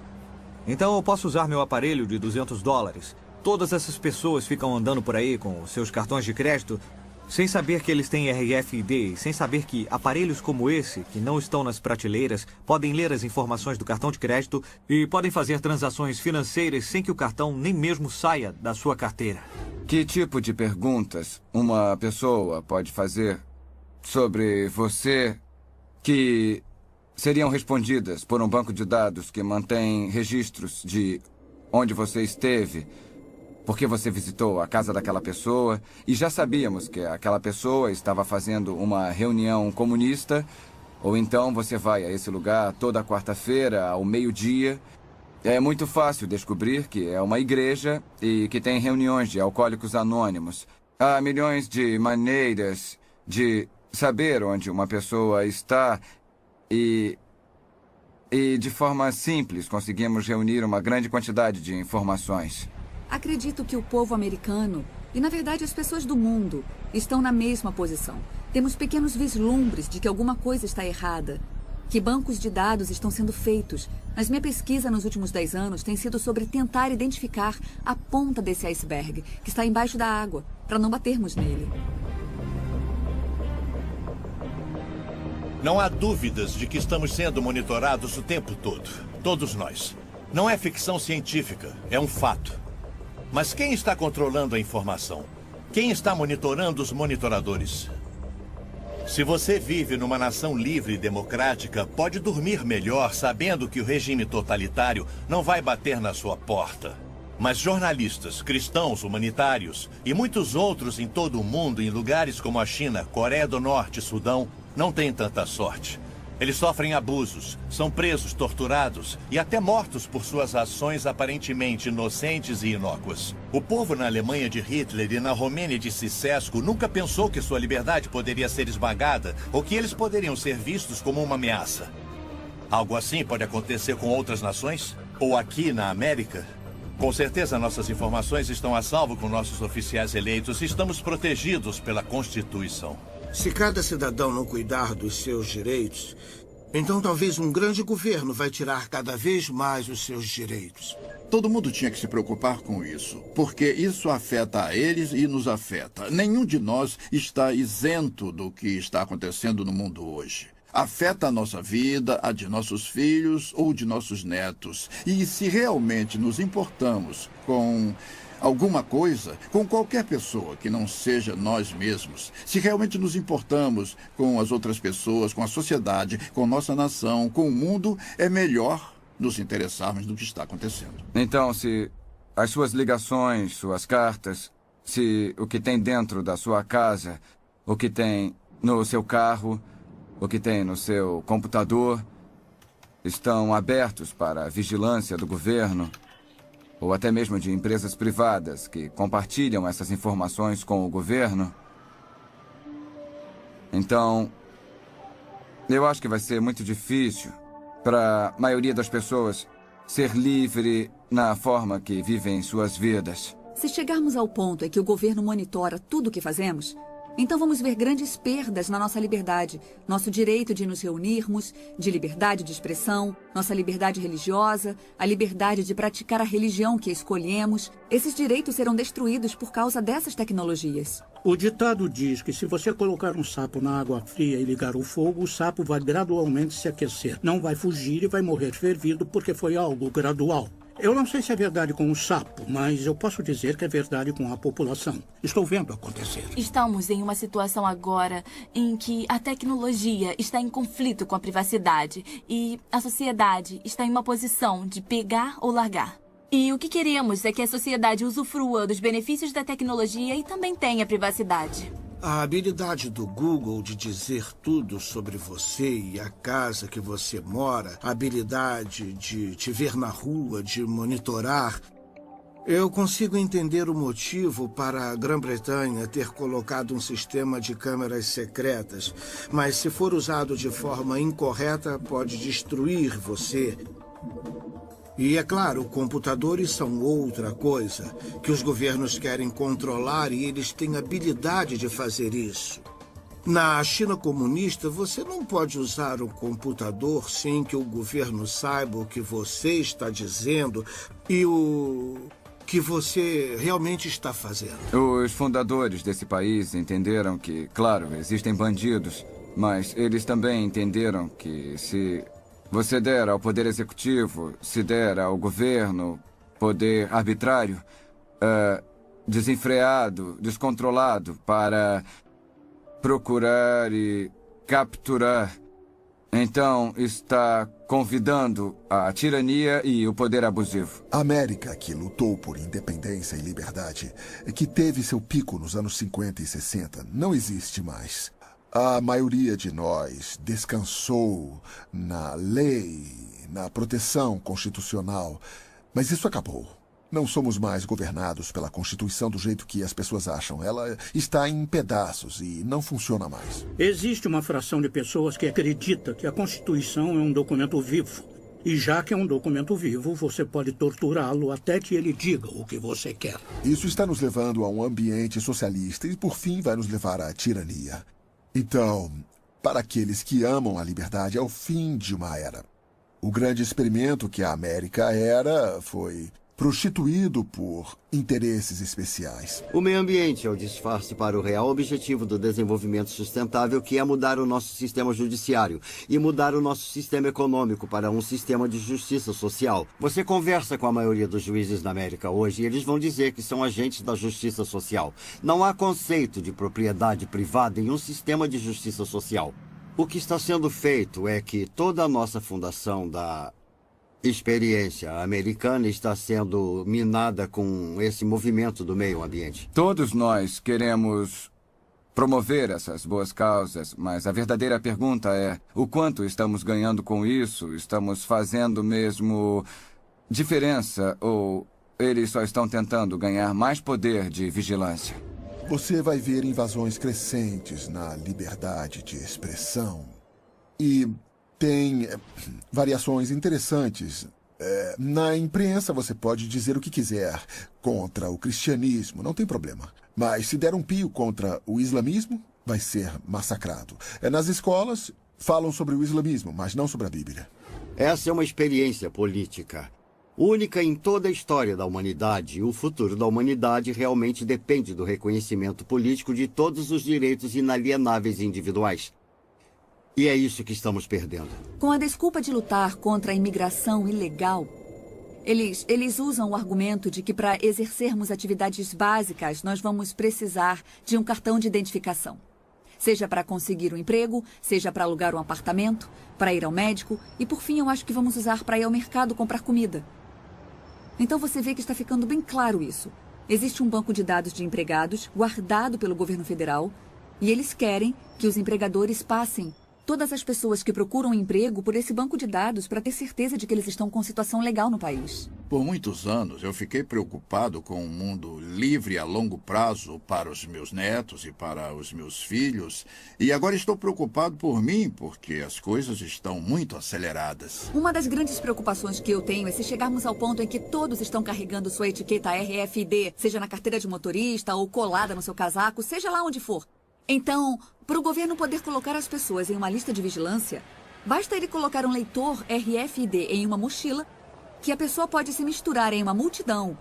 Então eu posso usar meu aparelho de $200. Todas essas pessoas ficam andando por aí com os seus cartões de crédito sem saber que eles têm RFID, sem saber que aparelhos como esse, que não estão nas prateleiras, podem ler as informações do cartão de crédito e podem fazer transações financeiras sem que o cartão nem mesmo saia da sua carteira. Que tipo de perguntas uma pessoa pode fazer sobre você que seriam respondidas por um banco de dados que mantém registros de onde você esteve, porque você visitou a casa daquela pessoa e já sabíamos que aquela pessoa estava fazendo uma reunião comunista, ou então você vai a esse lugar toda quarta-feira ao meio-dia. É muito fácil descobrir que é uma igreja e que tem reuniões de alcoólicos anônimos. Há milhões de maneiras de saber onde uma pessoa está e de forma simples conseguimos reunir uma grande quantidade de informações. Acredito que o povo americano, e na verdade as pessoas do mundo, estão na mesma posição. Temos pequenos vislumbres de que alguma coisa está errada, que bancos de dados estão sendo feitos. Mas minha pesquisa nos últimos 10 anos tem sido sobre tentar identificar a ponta desse iceberg, que está embaixo da água, para não batermos nele. Não há dúvidas de que estamos sendo monitorados o tempo todo. Todos nós. Não é ficção científica, é um fato. Mas quem está controlando a informação? Quem está monitorando os monitoradores? Se você vive numa nação livre e democrática, pode dormir melhor sabendo que o regime totalitário não vai bater na sua porta. Mas jornalistas, cristãos, humanitários e muitos outros em todo o mundo, em lugares como a China, Coreia do Norte e Sudão, não têm tanta sorte. Eles sofrem abusos, são presos, torturados e até mortos por suas ações aparentemente inocentes e inócuas. O povo na Alemanha de Hitler e na Romênia de Ceausescu nunca pensou que sua liberdade poderia ser esmagada ou que eles poderiam ser vistos como uma ameaça. Algo assim pode acontecer com outras nações? Ou aqui na América? Com certeza nossas informações estão a salvo com nossos oficiais eleitos e estamos protegidos pela Constituição. Se cada cidadão não cuidar dos seus direitos, então talvez um grande governo vai tirar cada vez mais os seus direitos. Todo mundo tinha que se preocupar com isso, porque isso afeta a eles e nos afeta. Nenhum de nós está isento do que está acontecendo no mundo hoje. Afeta a nossa vida, a de nossos filhos ou de nossos netos. E se realmente nos importamos com alguma coisa, com qualquer pessoa que não seja nós mesmos, se realmente nos importamos com as outras pessoas, com a sociedade, com nossa nação, com o mundo, é melhor nos interessarmos no que está acontecendo. Então, se as suas ligações, suas cartas, se o que tem dentro da sua casa, o que tem no seu carro, o que tem no seu computador, estão abertos para a vigilância do governo, ou até mesmo de empresas privadas que compartilham essas informações com o governo, então, eu acho que vai ser muito difícil para a maioria das pessoas ser livre na forma que vivem suas vidas. Se chegarmos ao ponto em que o governo monitora tudo o que fazemos, então vamos ver grandes perdas na nossa liberdade, nosso direito de nos reunirmos, de liberdade de expressão, nossa liberdade religiosa, a liberdade de praticar a religião que escolhemos. Esses direitos serão destruídos por causa dessas tecnologias. O ditado diz que se você colocar um sapo na água fria e ligar o fogo, o sapo vai gradualmente se aquecer. Não vai fugir e vai morrer fervido porque foi algo gradual. Eu não sei se é verdade com o sapo, mas eu posso dizer que é verdade com a população. Estou vendo acontecer. Estamos em uma situação agora em que a tecnologia está em conflito com a privacidade e a sociedade está em uma posição de pegar ou largar. E o que queremos é que a sociedade usufrua dos benefícios da tecnologia e também tenha privacidade. A habilidade do Google de dizer tudo sobre você e a casa que você mora, a habilidade de te ver na rua, de monitorar. Eu consigo entender o motivo para a Grã-Bretanha ter colocado um sistema de câmeras secretas, mas se for usado de forma incorreta, pode destruir você. E, é claro, computadores são outra coisa, que os governos querem controlar e eles têm habilidade de fazer isso. Na China comunista, você não pode usar um computador sem que o governo saiba o que você está dizendo e o que você realmente está fazendo. Os fundadores desse país entenderam que, claro, existem bandidos, mas eles também entenderam que se você der ao poder executivo, se der ao governo poder arbitrário, desenfreado, descontrolado para procurar e capturar, então está convidando a tirania e o poder abusivo. A América, que lutou por independência e liberdade, que teve seu pico nos anos 50 e 60, não existe mais. A maioria de nós descansou na lei, na proteção constitucional, mas isso acabou. Não somos mais governados pela Constituição do jeito que as pessoas acham. Ela está em pedaços e não funciona mais. Existe uma fração de pessoas que acredita que a Constituição é um documento vivo. E já que é um documento vivo, você pode torturá-lo até que ele diga o que você quer. Isso está nos levando a um ambiente socialista e, por fim, vai nos levar à tirania. Então, para aqueles que amam a liberdade, é o fim de uma era. O grande experimento que a América era foi prostituído por interesses especiais. O meio ambiente é o disfarce para o real objetivo do desenvolvimento sustentável, que é mudar o nosso sistema judiciário e mudar o nosso sistema econômico para um sistema de justiça social. Você conversa com a maioria dos juízes da América hoje e eles vão dizer que são agentes da justiça social. Não há conceito de propriedade privada em um sistema de justiça social. O que está sendo feito é que toda a nossa fundação da experiência americana está sendo minada com esse movimento do meio ambiente. Todos nós queremos promover essas boas causas, mas a verdadeira pergunta é: o quanto estamos ganhando com isso? Estamos fazendo mesmo diferença ou eles só estão tentando ganhar mais poder de vigilância? Você vai ver invasões crescentes na liberdade de expressão. E tem variações interessantes. Na imprensa você pode dizer o que quiser contra o cristianismo, não tem problema. Mas se der um pio contra o islamismo, vai ser massacrado. Nas escolas, falam sobre o islamismo, mas não sobre a Bíblia. Essa é uma experiência política única em toda a história da humanidade. E o futuro da humanidade realmente depende do reconhecimento político de todos os direitos inalienáveis individuais. E é isso que estamos perdendo. Com a desculpa de lutar contra a imigração ilegal, eles usam o argumento de que para exercermos atividades básicas, nós vamos precisar de um cartão de identificação. Seja para conseguir um emprego, seja para alugar um apartamento, para ir ao médico e, por fim, eu acho que vamos usar para ir ao mercado comprar comida. Então você vê que está ficando bem claro isso. Existe um banco de dados de empregados guardado pelo governo federal e eles querem que os empregadores passem todas as pessoas que procuram emprego por esse banco de dados para ter certeza de que eles estão com situação legal no país. Por muitos anos, eu fiquei preocupado com um mundo livre a longo prazo para os meus netos e para os meus filhos. E agora estou preocupado por mim, porque as coisas estão muito aceleradas. Uma das grandes preocupações que eu tenho é se chegarmos ao ponto em que todos estão carregando sua etiqueta RFID, seja na carteira de motorista ou colada no seu casaco, seja lá onde for. Então, para o governo poder colocar as pessoas em uma lista de vigilância, basta ele colocar um leitor RFID em uma mochila, que a pessoa pode se misturar em uma multidão,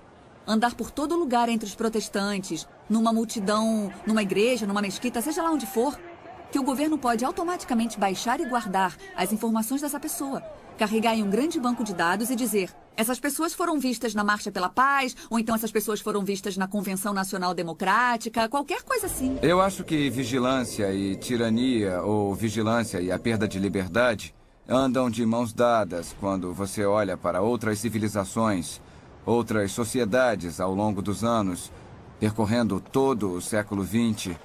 andar por todo lugar entre os protestantes, numa multidão, numa igreja, numa mesquita, seja lá onde for, que o governo pode automaticamente baixar e guardar as informações dessa pessoa, carregar em um grande banco de dados e dizer: essas pessoas foram vistas na Marcha pela Paz, ou então essas pessoas foram vistas na Convenção Nacional Democrática, qualquer coisa assim. Eu acho que vigilância e tirania, ou vigilância e a perda de liberdade, andam de mãos dadas quando você olha para outras civilizações, outras sociedades ao longo dos anos, percorrendo todo o século XX.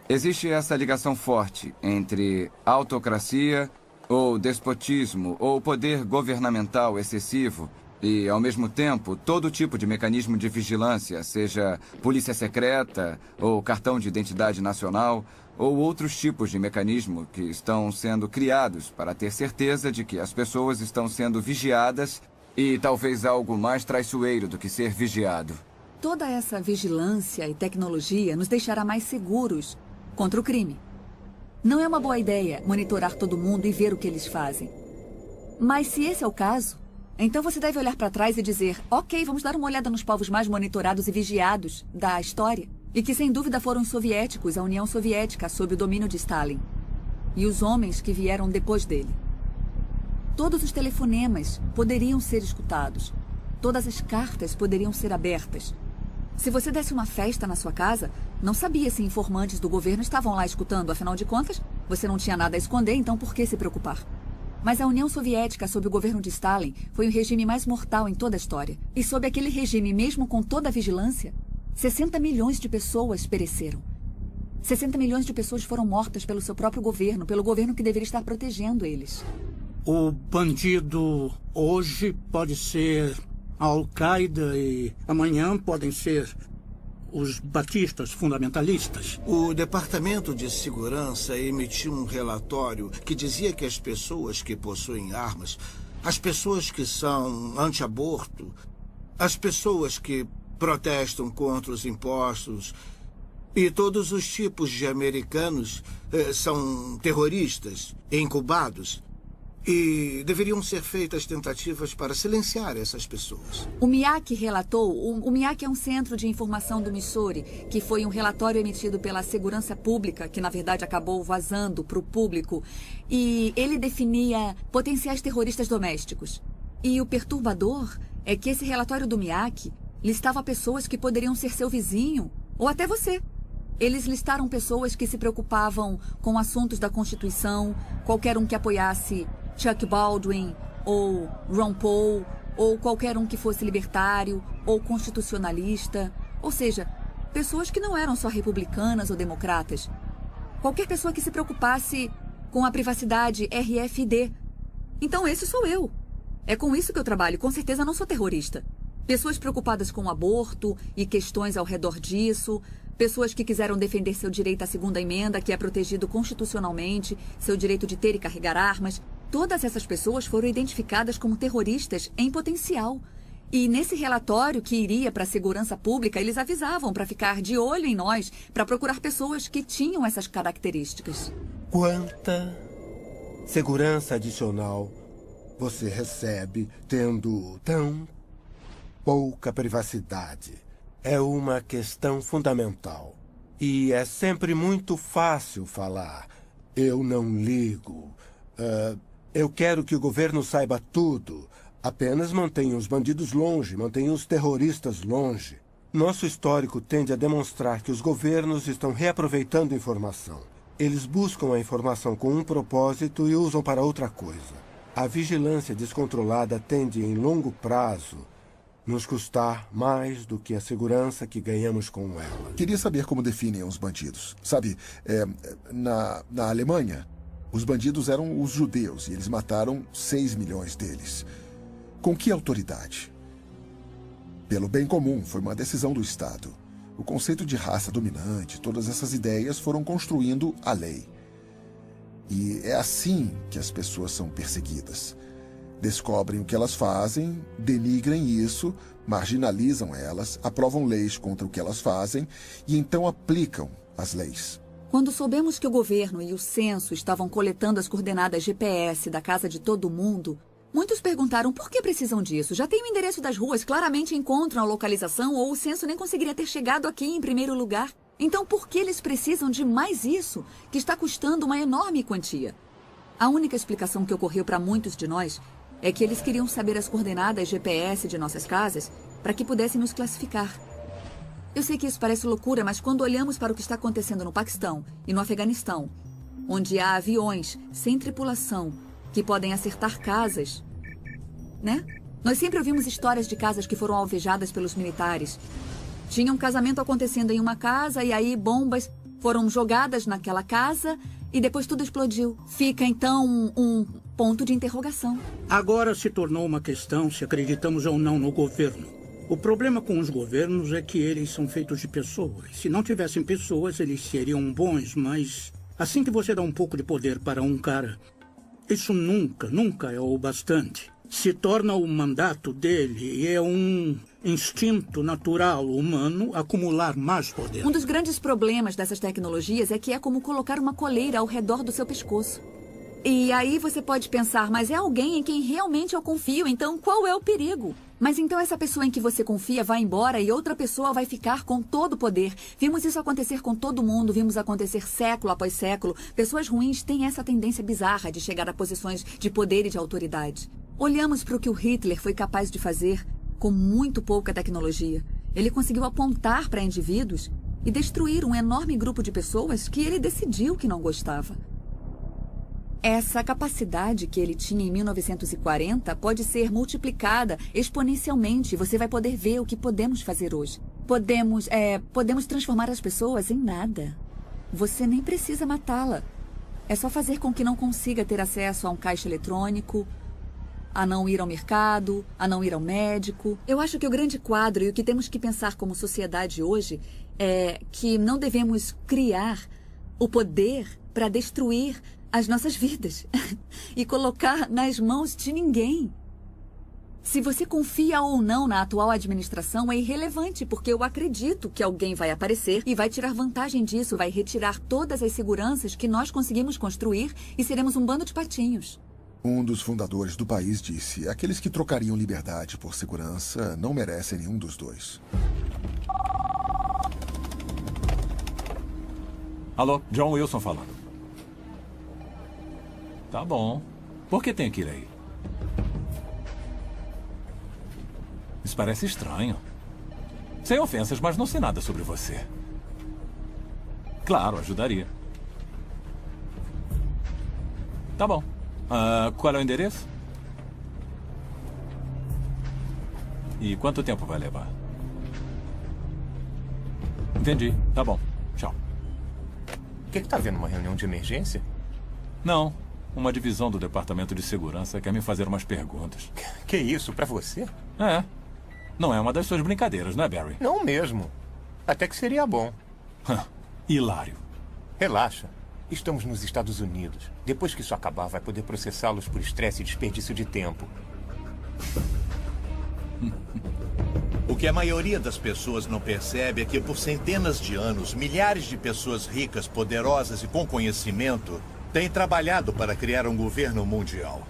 Existe essa ligação forte entre autocracia ou despotismo, ou poder governamental excessivo, e, ao mesmo tempo, todo tipo de mecanismo de vigilância, seja polícia secreta, ou cartão de identidade nacional, ou outros tipos de mecanismo que estão sendo criados para ter certeza de que as pessoas estão sendo vigiadas e talvez algo mais traiçoeiro do que ser vigiado. Toda essa vigilância e tecnologia nos deixará mais seguros contra o crime. Não é uma boa ideia monitorar todo mundo e ver o que eles fazem. Mas se esse é o caso, então você deve olhar para trás e dizer: ok, vamos dar uma olhada nos povos mais monitorados e vigiados da história. E que sem dúvida foram os soviéticos, a União Soviética, sob o domínio de Stalin. E os homens que vieram depois dele. Todos os telefonemas poderiam ser escutados. Todas as cartas poderiam ser abertas. Se você desse uma festa na sua casa, não sabia se informantes do governo estavam lá escutando. Afinal de contas, você não tinha nada a esconder, então por que se preocupar? Mas a União Soviética, sob o governo de Stalin, foi o regime mais mortal em toda a história. E sob aquele regime, mesmo com toda a vigilância, 60 milhões de pessoas pereceram. 60 milhões de pessoas foram mortas pelo seu próprio governo, pelo governo que deveria estar protegendo eles. O bandido hoje pode ser a Al-Qaeda e amanhã podem ser os batistas fundamentalistas. O Departamento de Segurança emitiu um relatório que dizia que as pessoas que possuem armas, as pessoas que são anti-aborto, as pessoas que protestam contra os impostos e todos os tipos de americanos são terroristas, incubados. E deveriam ser feitas tentativas para silenciar essas pessoas. O MIAC relatou, o MIAC é um centro de informação do Missouri, que foi um relatório emitido pela Segurança Pública, que na verdade acabou vazando para o público, e ele definia potenciais terroristas domésticos. E o perturbador é que esse relatório do MIAC listava pessoas que poderiam ser seu vizinho, ou até você. Eles listaram pessoas que se preocupavam com assuntos da Constituição, qualquer um que apoiasse Chuck Baldwin, ou Ron Paul, ou qualquer um que fosse libertário, ou constitucionalista. Ou seja, pessoas que não eram só republicanas ou democratas. Qualquer pessoa que se preocupasse com a privacidade RFID. Então esse sou eu. É com isso que eu trabalho. Com certeza não sou terrorista. Pessoas preocupadas com o aborto e questões ao redor disso. Pessoas que quiseram defender seu direito à segunda emenda, que é protegido constitucionalmente, seu direito de ter e carregar armas. Todas essas pessoas foram identificadas como terroristas em potencial. E nesse relatório que iria para a segurança pública, eles avisavam para ficar de olho em nós, para procurar pessoas que tinham essas características. Quanta segurança adicional você recebe tendo tão pouca privacidade? É uma questão fundamental. E é sempre muito fácil falar. Eu não ligo. Eu quero que o governo saiba tudo. Apenas mantenha os bandidos longe, mantenha os terroristas longe. Nosso histórico tende a demonstrar que os governos estão reaproveitando informação. Eles buscam a informação com um propósito e usam para outra coisa. A vigilância descontrolada tende, em longo prazo, nos custar mais do que a segurança que ganhamos com ela. Queria saber como definem os bandidos. Sabe, na Alemanha, os bandidos eram os judeus e eles mataram 6 milhões deles. Com que autoridade? Pelo bem comum, foi uma decisão do Estado. O conceito de raça dominante, todas essas ideias foram construindo a lei. E é assim que as pessoas são perseguidas. Descobrem o que elas fazem, denigrem isso, marginalizam elas, aprovam leis contra o que elas fazem e então aplicam as leis. Quando soubemos que o governo e o censo estavam coletando as coordenadas GPS da casa de todo mundo, muitos perguntaram por que precisam disso. Já tem o endereço das ruas, claramente encontram a localização ou o censo nem conseguiria ter chegado aqui em primeiro lugar. Então por que eles precisam de mais isso, que está custando uma enorme quantia? A única explicação que ocorreu para muitos de nós é que eles queriam saber as coordenadas GPS de nossas casas para que pudessem nos classificar. Eu sei que isso parece loucura, mas quando olhamos para o que está acontecendo no Paquistão e no Afeganistão, onde há aviões sem tripulação que podem acertar casas, né? Nós sempre ouvimos histórias de casas que foram alvejadas pelos militares. Tinha um casamento acontecendo em uma casa e aí bombas foram jogadas naquela casa e depois tudo explodiu. Fica então um ponto de interrogação. Agora se tornou uma questão se acreditamos ou não no governo. O problema com os governos é que eles são feitos de pessoas. Se não tivessem pessoas, eles seriam bons, mas assim que você dá um pouco de poder para um cara, isso nunca é o bastante. Se torna o mandato dele e é um instinto natural humano acumular mais poder. Um dos grandes problemas dessas tecnologias é que é como colocar uma coleira ao redor do seu pescoço. E aí você pode pensar, mas é alguém em quem realmente eu confio, então qual é o perigo? Mas então essa pessoa em que você confia vai embora e outra pessoa vai ficar com todo o poder. Vimos isso acontecer com todo mundo, vimos acontecer século após século. Pessoas ruins têm essa tendência bizarra de chegar a posições de poder e de autoridade. Olhamos para o que o Hitler foi capaz de fazer com muito pouca tecnologia. Ele conseguiu apontar para indivíduos e destruir um enorme grupo de pessoas que ele decidiu que não gostava. Essa capacidade que ele tinha em 1940 pode ser multiplicada exponencialmente. Você vai poder ver o que podemos fazer hoje. Podemos transformar as pessoas em nada. Você nem precisa matá-la. É só fazer com que não consiga ter acesso a um caixa eletrônico, a não ir ao mercado, a não ir ao médico. Eu acho que o grande quadro e o que temos que pensar como sociedade hoje é que não devemos criar o poder para destruir as nossas vidas e colocar nas mãos de ninguém. Se você confia ou não na atual administração é irrelevante, porque eu acredito que alguém vai aparecer e vai tirar vantagem disso, vai retirar todas as seguranças que nós conseguimos construir e seremos um bando de patinhos. Um dos fundadores do país disse: aqueles que trocariam liberdade por segurança não merecem nenhum dos dois. Alô, John Wilson falando. Tá bom. Por que tem que ir aí? Isso parece estranho. Sem ofensas, mas não sei nada sobre você. Claro, ajudaria. Tá bom. Qual é o endereço? E quanto tempo vai levar? Entendi. Tá bom. Tchau. O que tá vendo? Uma reunião de emergência? Não. Uma divisão do Departamento de Segurança quer me fazer umas perguntas. Que isso? Pra você? É. Não é uma das suas brincadeiras, não é, Barry? Não mesmo. Até que seria bom. Hilário. Relaxa. Estamos nos Estados Unidos. Depois que isso acabar, vai poder processá-los por estresse e desperdício de tempo. O que a maioria das pessoas não percebe é que por centenas de anos, milhares de pessoas ricas, poderosas e com conhecimento têm trabalhado para criar um governo mundial.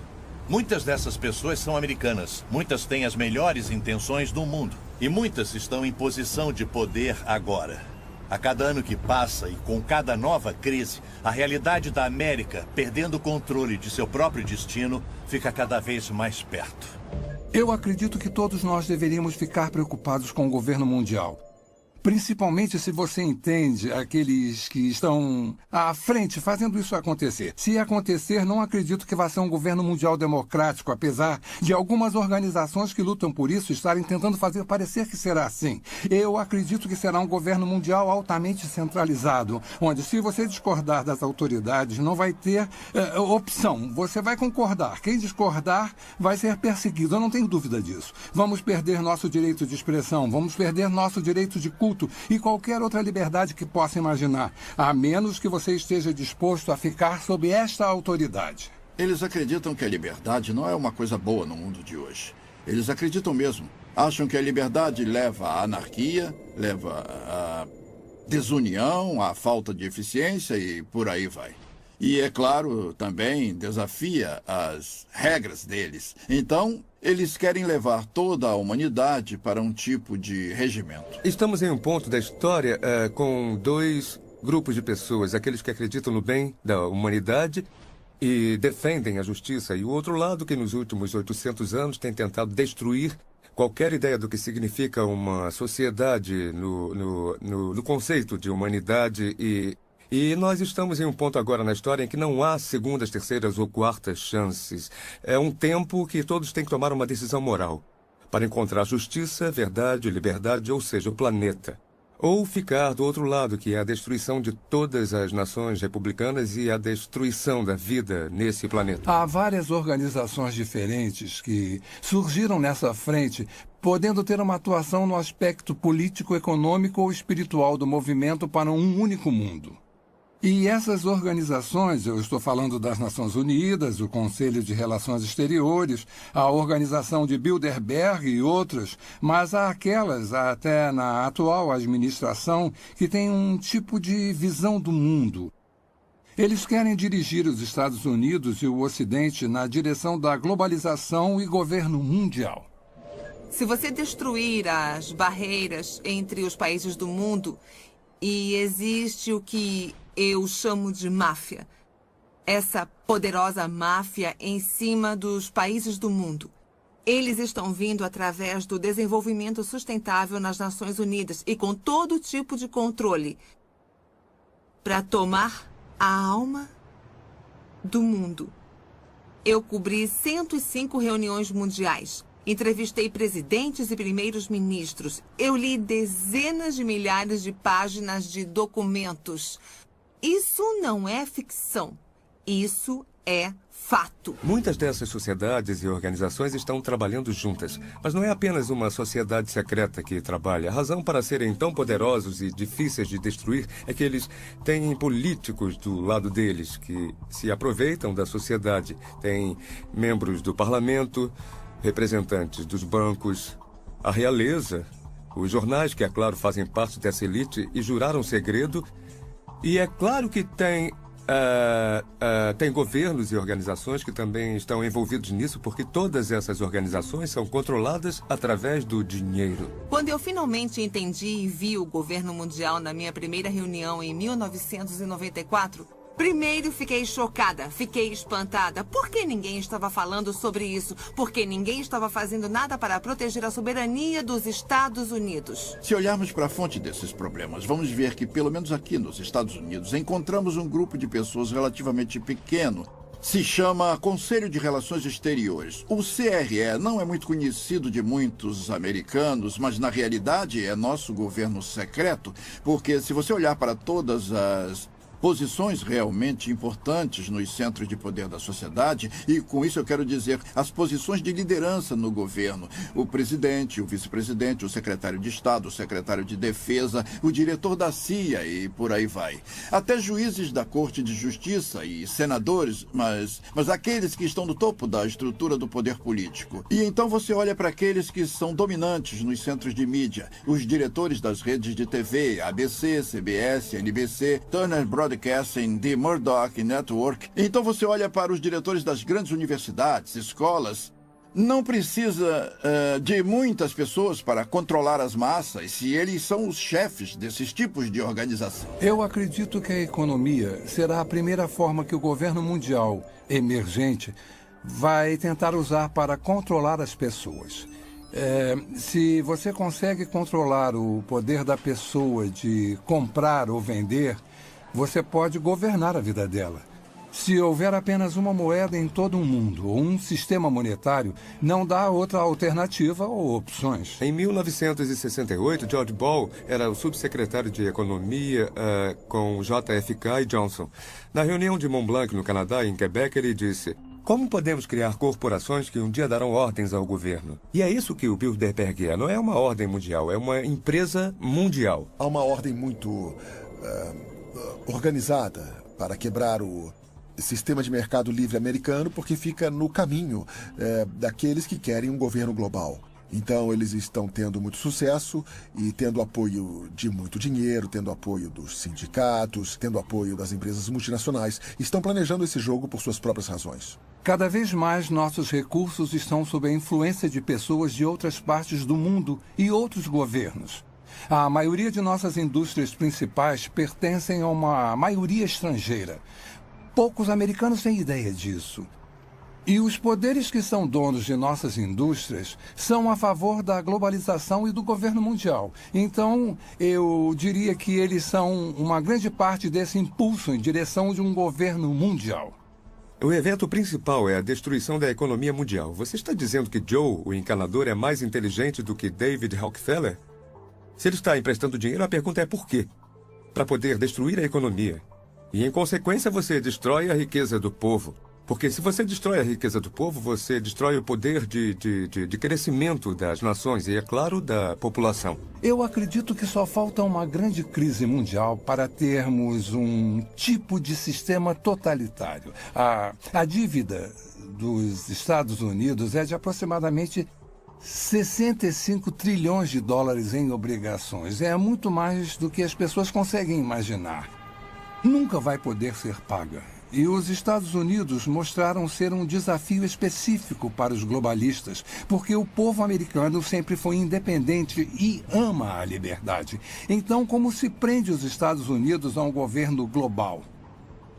Muitas dessas pessoas são americanas, muitas têm as melhores intenções do mundo e muitas estão em posição de poder agora. A cada ano que passa e com cada nova crise, a realidade da América, perdendo o controle de seu próprio destino, fica cada vez mais perto. Eu acredito que todos nós deveríamos ficar preocupados com o governo mundial. Principalmente se você entende aqueles que estão à frente fazendo isso acontecer. Se acontecer, não acredito que vai ser um governo mundial democrático, apesar de algumas organizações que lutam por isso estarem tentando fazer parecer que será assim. Eu acredito que será um governo mundial altamente centralizado, onde se você discordar das autoridades, não vai ter opção. Você vai concordar. Quem discordar vai ser perseguido. Eu não tenho dúvida disso. Vamos perder nosso direito de expressão, vamos perder nosso direito de culto e qualquer outra liberdade que possa imaginar, a menos que você esteja disposto a ficar sob esta autoridade. Eles acreditam que a liberdade não é uma coisa boa no mundo de hoje. Eles acreditam mesmo. Acham que a liberdade leva à anarquia, leva à desunião, à falta de eficiência e por aí vai. E, é claro, também desafia as regras deles. Então, eles querem levar toda a humanidade para um tipo de regimento. Estamos em um ponto da história com dois grupos de pessoas. Aqueles que acreditam no bem da humanidade e defendem a justiça. E o outro lado que nos últimos 800 anos tem tentado destruir qualquer ideia do que significa uma sociedade no conceito de humanidade e nós estamos em um ponto agora na história em que não há segundas, terceiras ou quartas chances. É um tempo que todos têm que tomar uma decisão moral para encontrar justiça, verdade, liberdade, ou seja, o planeta. Ou ficar do outro lado, que é a destruição de todas as nações republicanas e a destruição da vida nesse planeta. Há várias organizações diferentes que surgiram nessa frente, podendo ter uma atuação no aspecto político, econômico ou espiritual do movimento para um único mundo. E essas organizações, eu estou falando das Nações Unidas, o Conselho de Relações Exteriores, a Organização de Bilderberg e outras, mas há aquelas, até na atual administração, que têm um tipo de visão do mundo. Eles querem dirigir os Estados Unidos e o Ocidente na direção da globalização e governo mundial. Se você destruir as barreiras entre os países do mundo, e existe o que eu chamo de máfia. Essa poderosa máfia em cima dos países do mundo. Eles estão vindo através do desenvolvimento sustentável nas Nações Unidas e com todo tipo de controle para tomar a alma do mundo. Eu cobri 105 reuniões mundiais. Entrevistei presidentes e primeiros ministros. Eu li dezenas de milhares de páginas de documentos. Isso não é ficção. Isso é fato. Muitas dessas sociedades e organizações estão trabalhando juntas. Mas não é apenas uma sociedade secreta que trabalha. A razão para serem tão poderosos e difíceis de destruir é que eles têm políticos do lado deles que se aproveitam da sociedade. Tem membros do parlamento, representantes dos bancos, a realeza, os jornais que, é claro, fazem parte dessa elite e juraram segredo. E é claro que tem governos e organizações que também estão envolvidos nisso, porque todas essas organizações são controladas através do dinheiro. Quando eu finalmente entendi e vi o governo mundial na minha primeira reunião em 1994, primeiro fiquei chocada, fiquei espantada. Por que ninguém estava falando sobre isso? Porque ninguém estava fazendo nada para proteger a soberania dos Estados Unidos. Se olharmos para a fonte desses problemas, vamos ver que, pelo menos aqui nos Estados Unidos, encontramos um grupo de pessoas relativamente pequeno Se chama Conselho de Relações Exteriores. O CRE não é muito conhecido de muitos americanos, mas na realidade é nosso governo secreto, porque se você olhar para todas as posições realmente importantes nos centros de poder da sociedade, e com isso eu quero dizer as posições de liderança no governo, o presidente, o vice-presidente, o secretário de Estado, o secretário de Defesa, o diretor da CIA e por aí vai. Até juízes da Corte de Justiça e senadores, mas aqueles que estão no topo da estrutura do poder político. E então você olha para aqueles que são dominantes nos centros de mídia, os diretores das redes de TV, ABC, CBS, NBC, Turner Broadcasting, The Murdoch Network. Então você olha para os diretores das grandes universidades, escolas. Não precisa de muitas pessoas para controlar as massas, se eles são os chefes desses tipos de organização. Eu acredito que a economia será a primeira forma que o governo mundial emergente vai tentar usar para controlar as pessoas. Se você consegue controlar o poder da pessoa de comprar ou vender, você pode governar a vida dela. Se houver apenas uma moeda em todo o mundo ou um sistema monetário, não dá outra alternativa ou opções. Em 1968, George Ball era o subsecretário de Economia com JFK e Johnson. Na reunião de Mont Blanc, no Canadá, em Quebec, ele disse: como podemos criar corporações que um dia darão ordens ao governo? E é isso que o Bilderberg é. Não é uma ordem mundial, é uma empresa mundial. Há uma ordem muito organizada para quebrar o sistema de mercado livre americano, porque fica no caminho daqueles que querem um governo global. Então eles estão tendo muito sucesso e tendo apoio de muito dinheiro, tendo apoio dos sindicatos, tendo apoio das empresas multinacionais. Estão planejando esse jogo por suas próprias razões. Cada vez mais nossos recursos estão sob a influência de pessoas de outras partes do mundo e outros governos. A maioria de nossas indústrias principais pertencem a uma maioria estrangeira. Poucos americanos têm ideia disso. E os poderes que são donos de nossas indústrias são a favor da globalização e do governo mundial. Então, eu diria que eles são uma grande parte desse impulso em direção de um governo mundial. O evento principal é a destruição da economia mundial. Você está dizendo que Joe, o encanador, é mais inteligente do que David Rockefeller? Se ele está emprestando dinheiro, a pergunta é por quê? Para poder destruir a economia. E, em consequência, você destrói a riqueza do povo. Porque se você destrói a riqueza do povo, você destrói o poder de crescimento das nações e, é claro, da população. Eu acredito que só falta uma grande crise mundial para termos um tipo de sistema totalitário. A dívida dos Estados Unidos é de aproximadamente 65 trilhões de dólares em obrigações. É muito mais do que as pessoas conseguem imaginar. Nunca vai poder ser paga. E os Estados Unidos mostraram ser um desafio específico para os globalistas, porque o povo americano sempre foi independente e ama a liberdade. Então, como se prende os Estados Unidos a um governo global?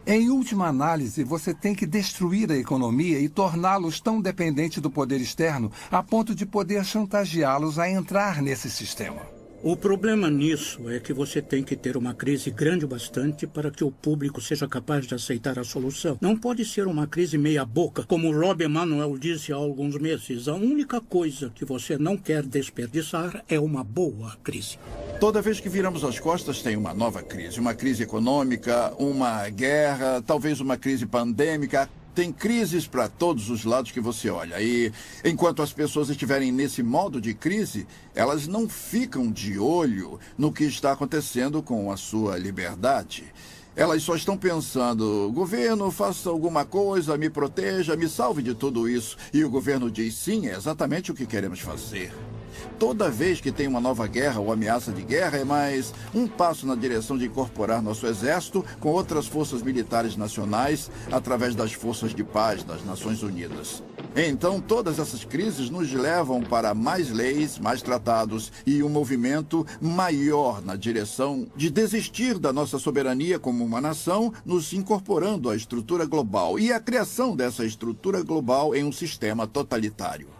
Em última análise, você tem que destruir a economia e torná-los tão dependentes do poder externo a ponto de poder chantageá-los a entrar nesse sistema. O problema nisso é que você tem que ter uma crise grande bastante para que o público seja capaz de aceitar a solução. Não pode ser uma crise meia-boca, como o Rob Emanuel disse há alguns meses. A única coisa que você não quer desperdiçar é uma boa crise. Toda vez que viramos as costas tem uma nova crise. Uma crise econômica, uma guerra, talvez uma crise pandêmica. Tem crises para todos os lados que você olha. E enquanto as pessoas estiverem nesse modo de crise, elas não ficam de olho no que está acontecendo com a sua liberdade. Elas só estão pensando: governo, faça alguma coisa, me proteja, me salve de tudo isso. E o governo diz: sim, é exatamente o que queremos fazer. Toda vez que tem uma nova guerra ou ameaça de guerra, é mais um passo na direção de incorporar nosso exército com outras forças militares nacionais através das forças de paz das Nações Unidas. Então, todas essas crises nos levam para mais leis, mais tratados e um movimento maior na direção de desistir da nossa soberania como uma nação, nos incorporando à estrutura global e a criação dessa estrutura global em um sistema totalitário.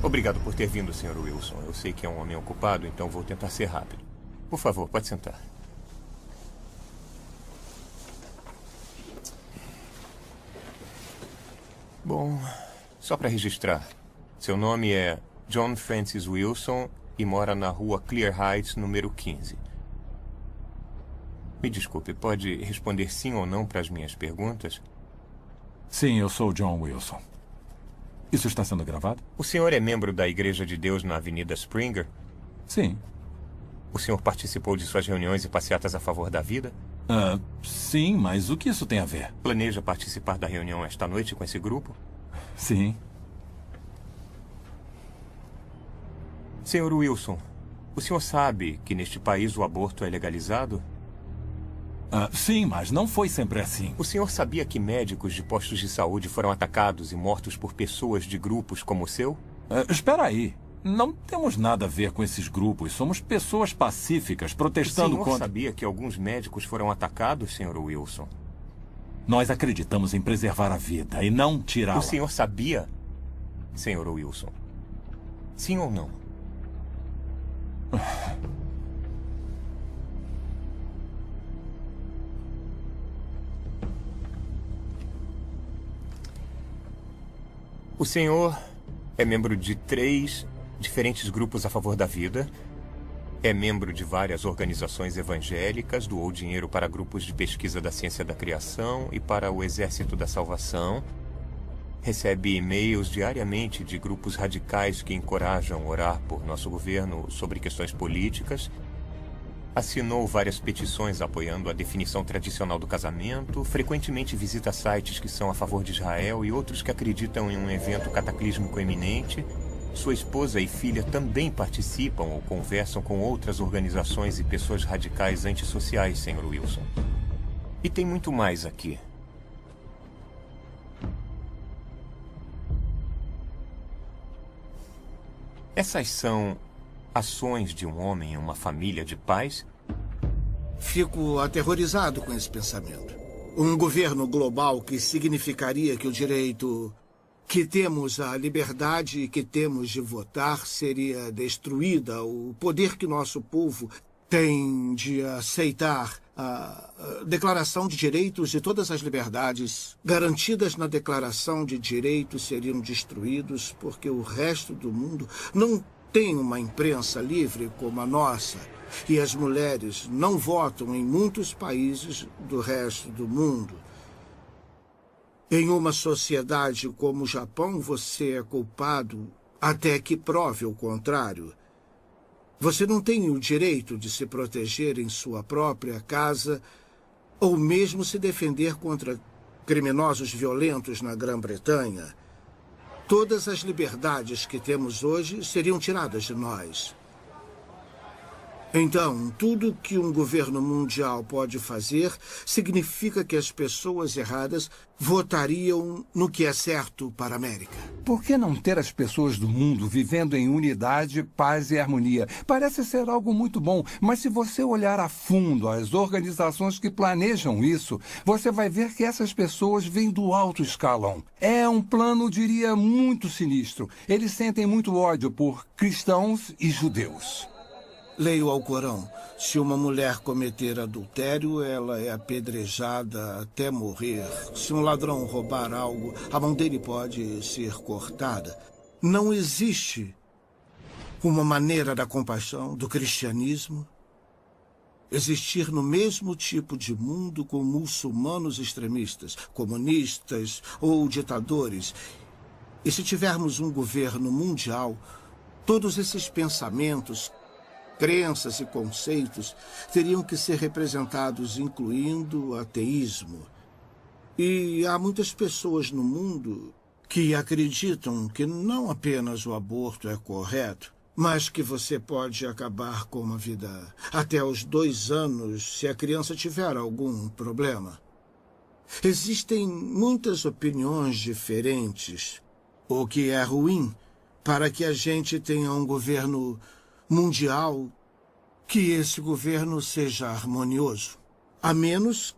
Obrigado por ter vindo, Sr. Wilson. Eu sei que é um homem ocupado, então vou tentar ser rápido. Por favor, pode sentar. Bom, só para registrar. Seu nome é John Francis Wilson e mora na rua Clear Heights, número 15. Me desculpe, pode responder sim ou não para as minhas perguntas? Sim, eu sou John Wilson. Isso está sendo gravado? O senhor é membro da Igreja de Deus na Avenida Springer? Sim. O senhor participou de suas reuniões e passeatas a favor da vida? Sim, mas o que isso tem a ver? Planeja participar da reunião esta noite com esse grupo? Sim. Senhor Wilson, o senhor sabe que neste país o aborto é legalizado? Sim, mas não foi sempre assim. O senhor sabia que médicos de postos de saúde foram atacados e mortos por pessoas de grupos como o seu? Espera aí. Não temos nada a ver com esses grupos. Somos pessoas pacíficas protestando contra... O senhor sabia que alguns médicos foram atacados, Sr. Wilson? Nós acreditamos em preservar a vida e não tirá-la. O senhor sabia, Sr. Wilson? Sim ou não? O senhor é membro de 3 diferentes grupos a favor da vida, é membro de várias organizações evangélicas, doou dinheiro para grupos de pesquisa da ciência da criação e para o Exército da Salvação, recebe e-mails diariamente de grupos radicais que encorajam orar por nosso governo sobre questões políticas, assinou várias petições apoiando a definição tradicional do casamento, frequentemente visita sites que são a favor de Israel e outros que acreditam em um evento cataclísmico iminente. Sua esposa e filha também participam ou conversam com outras organizações e pessoas radicais antissociais, Sr. Wilson. E tem muito mais aqui. Essas são ações de um homem em uma família de pais? Fico aterrorizado com esse pensamento. Um governo global que significaria que o direito que temos à liberdade e que temos de votar seria destruída. O poder que nosso povo tem de aceitar a Declaração de Direitos e todas as liberdades garantidas na Declaração de Direitos seriam destruídos porque o resto do mundo não tem uma imprensa livre como a nossa e as mulheres não votam em muitos países do resto do mundo. Em uma sociedade como o Japão, você é culpado até que prove o contrário. Você não tem o direito de se proteger em sua própria casa ou mesmo se defender contra criminosos violentos na Grã-Bretanha. Todas as liberdades que temos hoje seriam tiradas de nós. Então, tudo que um governo mundial pode fazer significa que as pessoas erradas votariam no que é certo para a América. Por que não ter as pessoas do mundo vivendo em unidade, paz e harmonia? Parece ser algo muito bom, mas se você olhar a fundo as organizações que planejam isso, você vai ver que essas pessoas vêm do alto escalão. É um plano, diria, muito sinistro. Eles sentem muito ódio por cristãos e judeus. Leia o Alcorão. Se uma mulher cometer adultério, ela é apedrejada até morrer. Se um ladrão roubar algo, a mão dele pode ser cortada. Não existe uma maneira da compaixão, do cristianismo, existir no mesmo tipo de mundo com muçulmanos extremistas, comunistas ou ditadores. E se tivermos um governo mundial, todos esses pensamentos, crenças e conceitos teriam que ser representados, incluindo o ateísmo. E há muitas pessoas no mundo que acreditam que não apenas o aborto é correto, mas que você pode acabar com uma vida até os 2 anos se a criança tiver algum problema. Existem muitas opiniões diferentes, o que é ruim para que a gente tenha um governo mundial, que esse governo seja harmonioso, a menos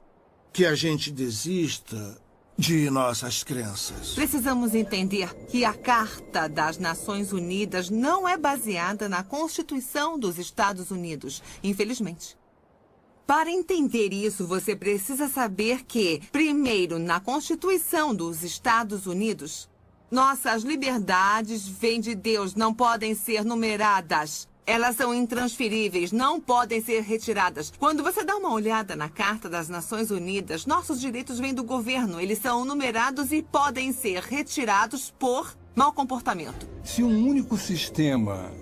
que a gente desista de nossas crenças. Precisamos entender que a Carta das Nações Unidas não é baseada na Constituição dos Estados Unidos, infelizmente. Para entender isso, você precisa saber que, primeiro, na Constituição dos Estados Unidos, nossas liberdades vêm de Deus, não podem ser numeradas. Elas são intransferíveis, não podem ser retiradas. Quando você dá uma olhada na Carta das Nações Unidas, nossos direitos vêm do governo. Eles são numerados e podem ser retirados por mau comportamento. Se um único sistema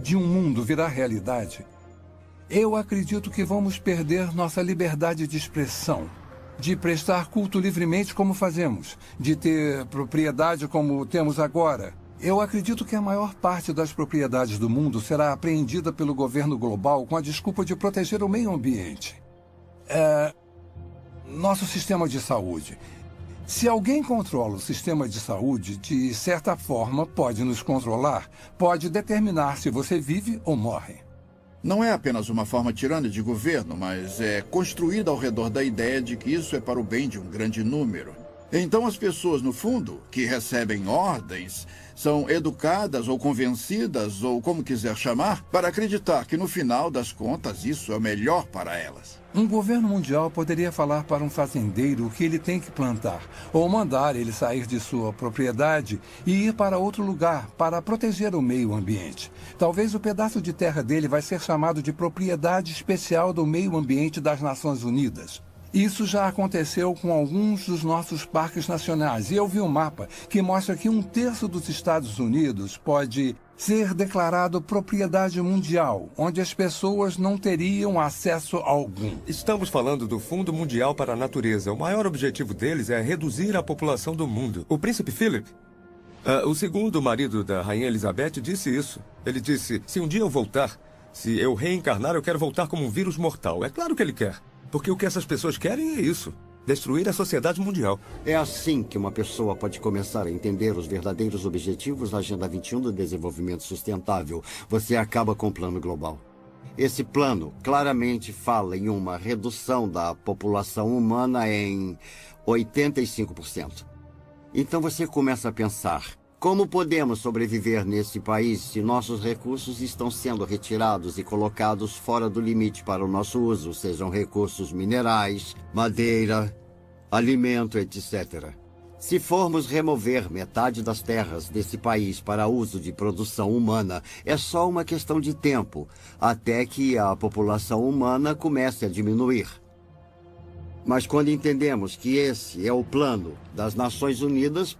de um mundo virar realidade, eu acredito que vamos perder nossa liberdade de expressão, de prestar culto livremente como fazemos, de ter propriedade como temos agora. Eu acredito que a maior parte das propriedades do mundo será apreendida pelo governo global com a desculpa de proteger o meio ambiente. Nosso sistema de saúde. Se alguém controla o sistema de saúde, de certa forma pode nos controlar, pode determinar se você vive ou morre. Não é apenas uma forma tirana de governo, mas é construída ao redor da ideia de que isso é para o bem de um grande número. Então as pessoas, no fundo, que recebem ordens, são educadas ou convencidas, ou como quiser chamar, para acreditar que no final das contas isso é o melhor para elas. Um governo mundial poderia falar para um fazendeiro o que ele tem que plantar, ou mandar ele sair de sua propriedade e ir para outro lugar para proteger o meio ambiente. Talvez o pedaço de terra dele vai ser chamado de propriedade especial do meio ambiente das Nações Unidas. Isso já aconteceu com alguns dos nossos parques nacionais. E eu vi um mapa que mostra que 1/3 dos Estados Unidos pode ser declarado propriedade mundial, onde as pessoas não teriam acesso algum. Estamos falando do Fundo Mundial para a Natureza. O maior objetivo deles é reduzir a população do mundo. O príncipe Philip, o segundo marido da rainha Elizabeth, disse isso. Ele disse, se um dia eu voltar, se eu reencarnar, eu quero voltar como um vírus mortal. É claro que ele quer. Porque o que essas pessoas querem é isso. Destruir a sociedade mundial. É assim que uma pessoa pode começar a entender os verdadeiros objetivos da Agenda 21 do Desenvolvimento Sustentável. Você acaba com o plano global. Esse plano claramente fala em uma redução da população humana em 85%. Então você começa a pensar, como podemos sobreviver nesse país se nossos recursos estão sendo retirados e colocados fora do limite para o nosso uso, sejam recursos minerais, madeira, alimento, etc. Se formos remover metade das terras desse país para uso de produção humana, é só uma questão de tempo, até que a população humana comece a diminuir. Mas quando entendemos que esse é o plano das Nações Unidas,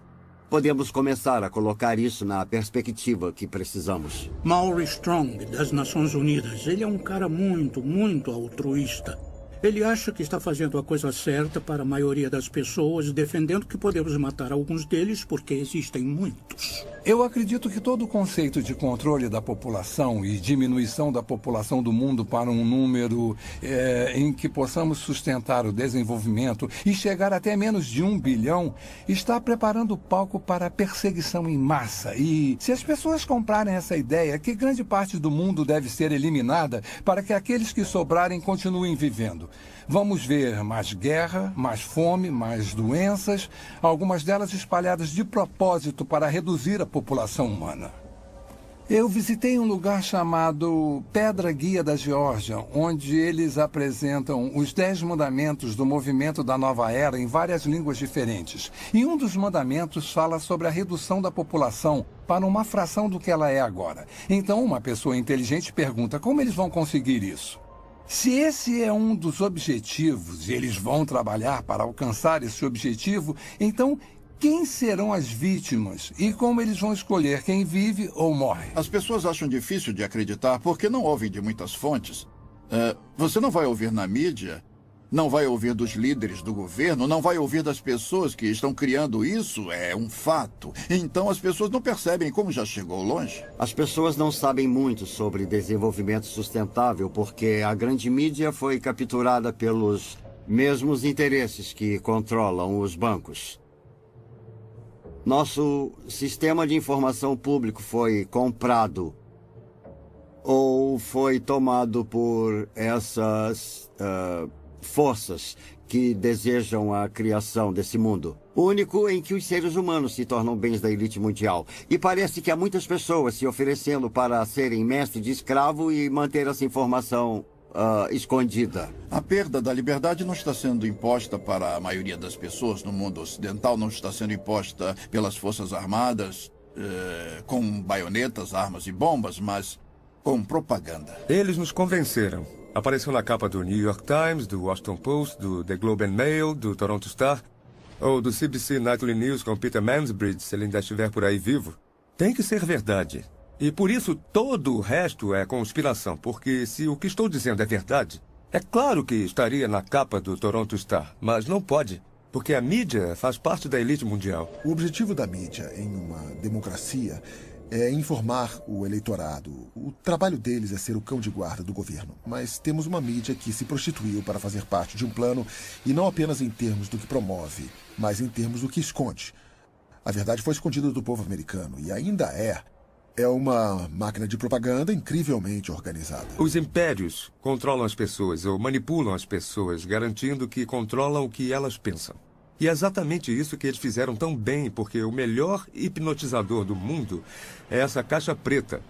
podemos começar a colocar isso na perspectiva que precisamos. Maury Strong, das Nações Unidas, ele é um cara muito altruísta. Ele acha que está fazendo a coisa certa para a maioria das pessoas, defendendo que podemos matar alguns deles porque existem muitos. Eu acredito que todo o conceito de controle da população e diminuição da população do mundo para um número em que possamos sustentar o desenvolvimento e chegar até menos de 1 bilhão está preparando o palco para a perseguição em massa. E se as pessoas comprarem essa ideia, que grande parte do mundo deve ser eliminada para que aqueles que sobrarem continuem vivendo. Vamos ver mais guerra, mais fome, mais doenças, algumas delas espalhadas de propósito para reduzir a população humana. Eu visitei um lugar chamado Pedra Guia da Geórgia, onde eles apresentam os 10 mandamentos do movimento da Nova Era em várias línguas diferentes. E um dos mandamentos fala sobre a redução da população para uma fração do que ela é agora. Então, uma pessoa inteligente pergunta como eles vão conseguir isso. Se esse é um dos objetivos e eles vão trabalhar para alcançar esse objetivo, então quem serão as vítimas e como eles vão escolher quem vive ou morre? As pessoas acham difícil de acreditar porque não ouvem de muitas fontes. Você não vai ouvir na mídia, não vai ouvir dos líderes do governo, não vai ouvir das pessoas que estão criando isso, é um fato. Então as pessoas não percebem como já chegou longe. As pessoas não sabem muito sobre desenvolvimento sustentável porque a grande mídia foi capturada pelos mesmos interesses que controlam os bancos. Nosso sistema de informação público foi comprado ou foi tomado por essas forças que desejam a criação desse mundo. Único em que os seres humanos se tornam bens da elite mundial. E parece que há muitas pessoas se oferecendo para serem mestre de escravo e manter essa informação escondida. A perda da liberdade não está sendo imposta para a maioria das pessoas no mundo ocidental, não está sendo imposta pelas Forças Armadas, com baionetas, armas e bombas, mas com propaganda. Eles nos convenceram. Apareceu na capa do New York Times, do Washington Post, do The Globe and Mail, do Toronto Star, ou do CBC Nightly News com Peter Mansbridge, se ele ainda estiver por aí vivo. Tem que ser verdade. E por isso todo o resto é conspiração, porque se o que estou dizendo é verdade, é claro que estaria na capa do Toronto Star, mas não pode, porque a mídia faz parte da elite mundial. O objetivo da mídia em uma democracia é informar o eleitorado. O trabalho deles é ser o cão de guarda do governo. Mas temos uma mídia que se prostituiu para fazer parte de um plano, e não apenas em termos do que promove, mas em termos do que esconde. A verdade foi escondida do povo americano, e ainda é. É uma máquina de propaganda incrivelmente organizada. Os impérios controlam as pessoas ou manipulam as pessoas, garantindo que controlam o que elas pensam. E é exatamente isso que eles fizeram tão bem, porque o melhor hipnotizador do mundo é essa caixa preta,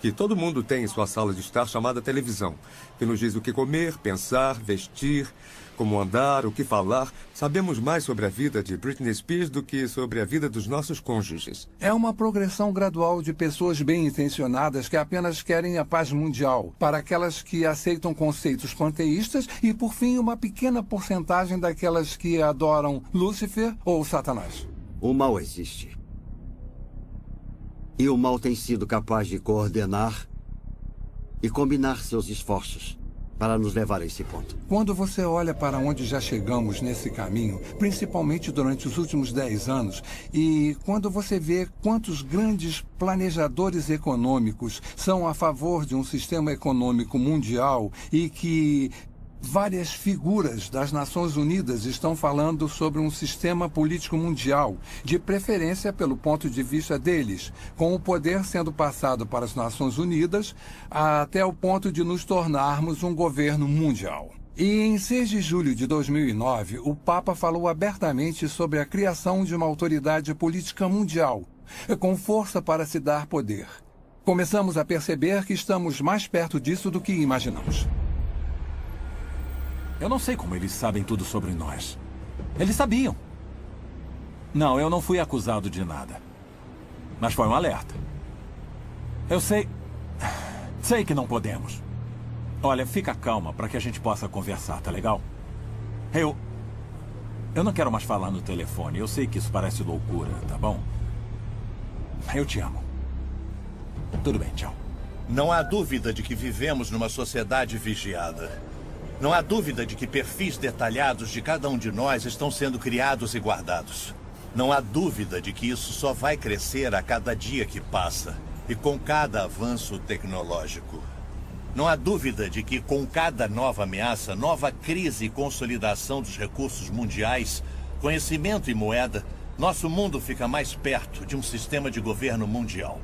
que todo mundo tem em sua sala de estar, chamada televisão, que nos diz o que comer, pensar, vestir, como andar, o que falar. Sabemos mais sobre a vida de Britney Spears do que sobre a vida dos nossos cônjuges. É uma progressão gradual de pessoas bem-intencionadas que apenas querem a paz mundial, para aquelas que aceitam conceitos panteístas e, por fim, uma pequena porcentagem daquelas que adoram Lúcifer ou Satanás. O mal existe. E o mal tem sido capaz de coordenar e combinar seus esforços para nos levar a esse ponto. Quando você olha para onde já chegamos nesse caminho, principalmente durante os últimos 10 anos, e quando você vê quantos grandes planejadores econômicos são a favor de um sistema econômico mundial e que várias figuras das Nações Unidas estão falando sobre um sistema político mundial, de preferência pelo ponto de vista deles, com o poder sendo passado para as Nações Unidas até o ponto de nos tornarmos um governo mundial. E em 6 de julho de 2009, o Papa falou abertamente sobre a criação de uma autoridade política mundial, com força para se dar poder. Começamos a perceber que estamos mais perto disso do que imaginamos. Eu não sei como eles sabem tudo sobre nós. Eles sabiam. Não, eu não fui acusado de nada. Mas foi um alerta. Eu sei... Sei que não podemos. Olha, fica calma para que a gente possa conversar, tá legal? Eu não quero mais falar no telefone. Eu sei que isso parece loucura, tá bom? Eu te amo. Tudo bem, tchau. Não há dúvida de que vivemos numa sociedade vigiada. Não há dúvida de que perfis detalhados de cada um de nós estão sendo criados e guardados. Não há dúvida de que isso só vai crescer a cada dia que passa e com cada avanço tecnológico. Não há dúvida de que com cada nova ameaça, nova crise e consolidação dos recursos mundiais, conhecimento e moeda, nosso mundo fica mais perto de um sistema de governo mundial.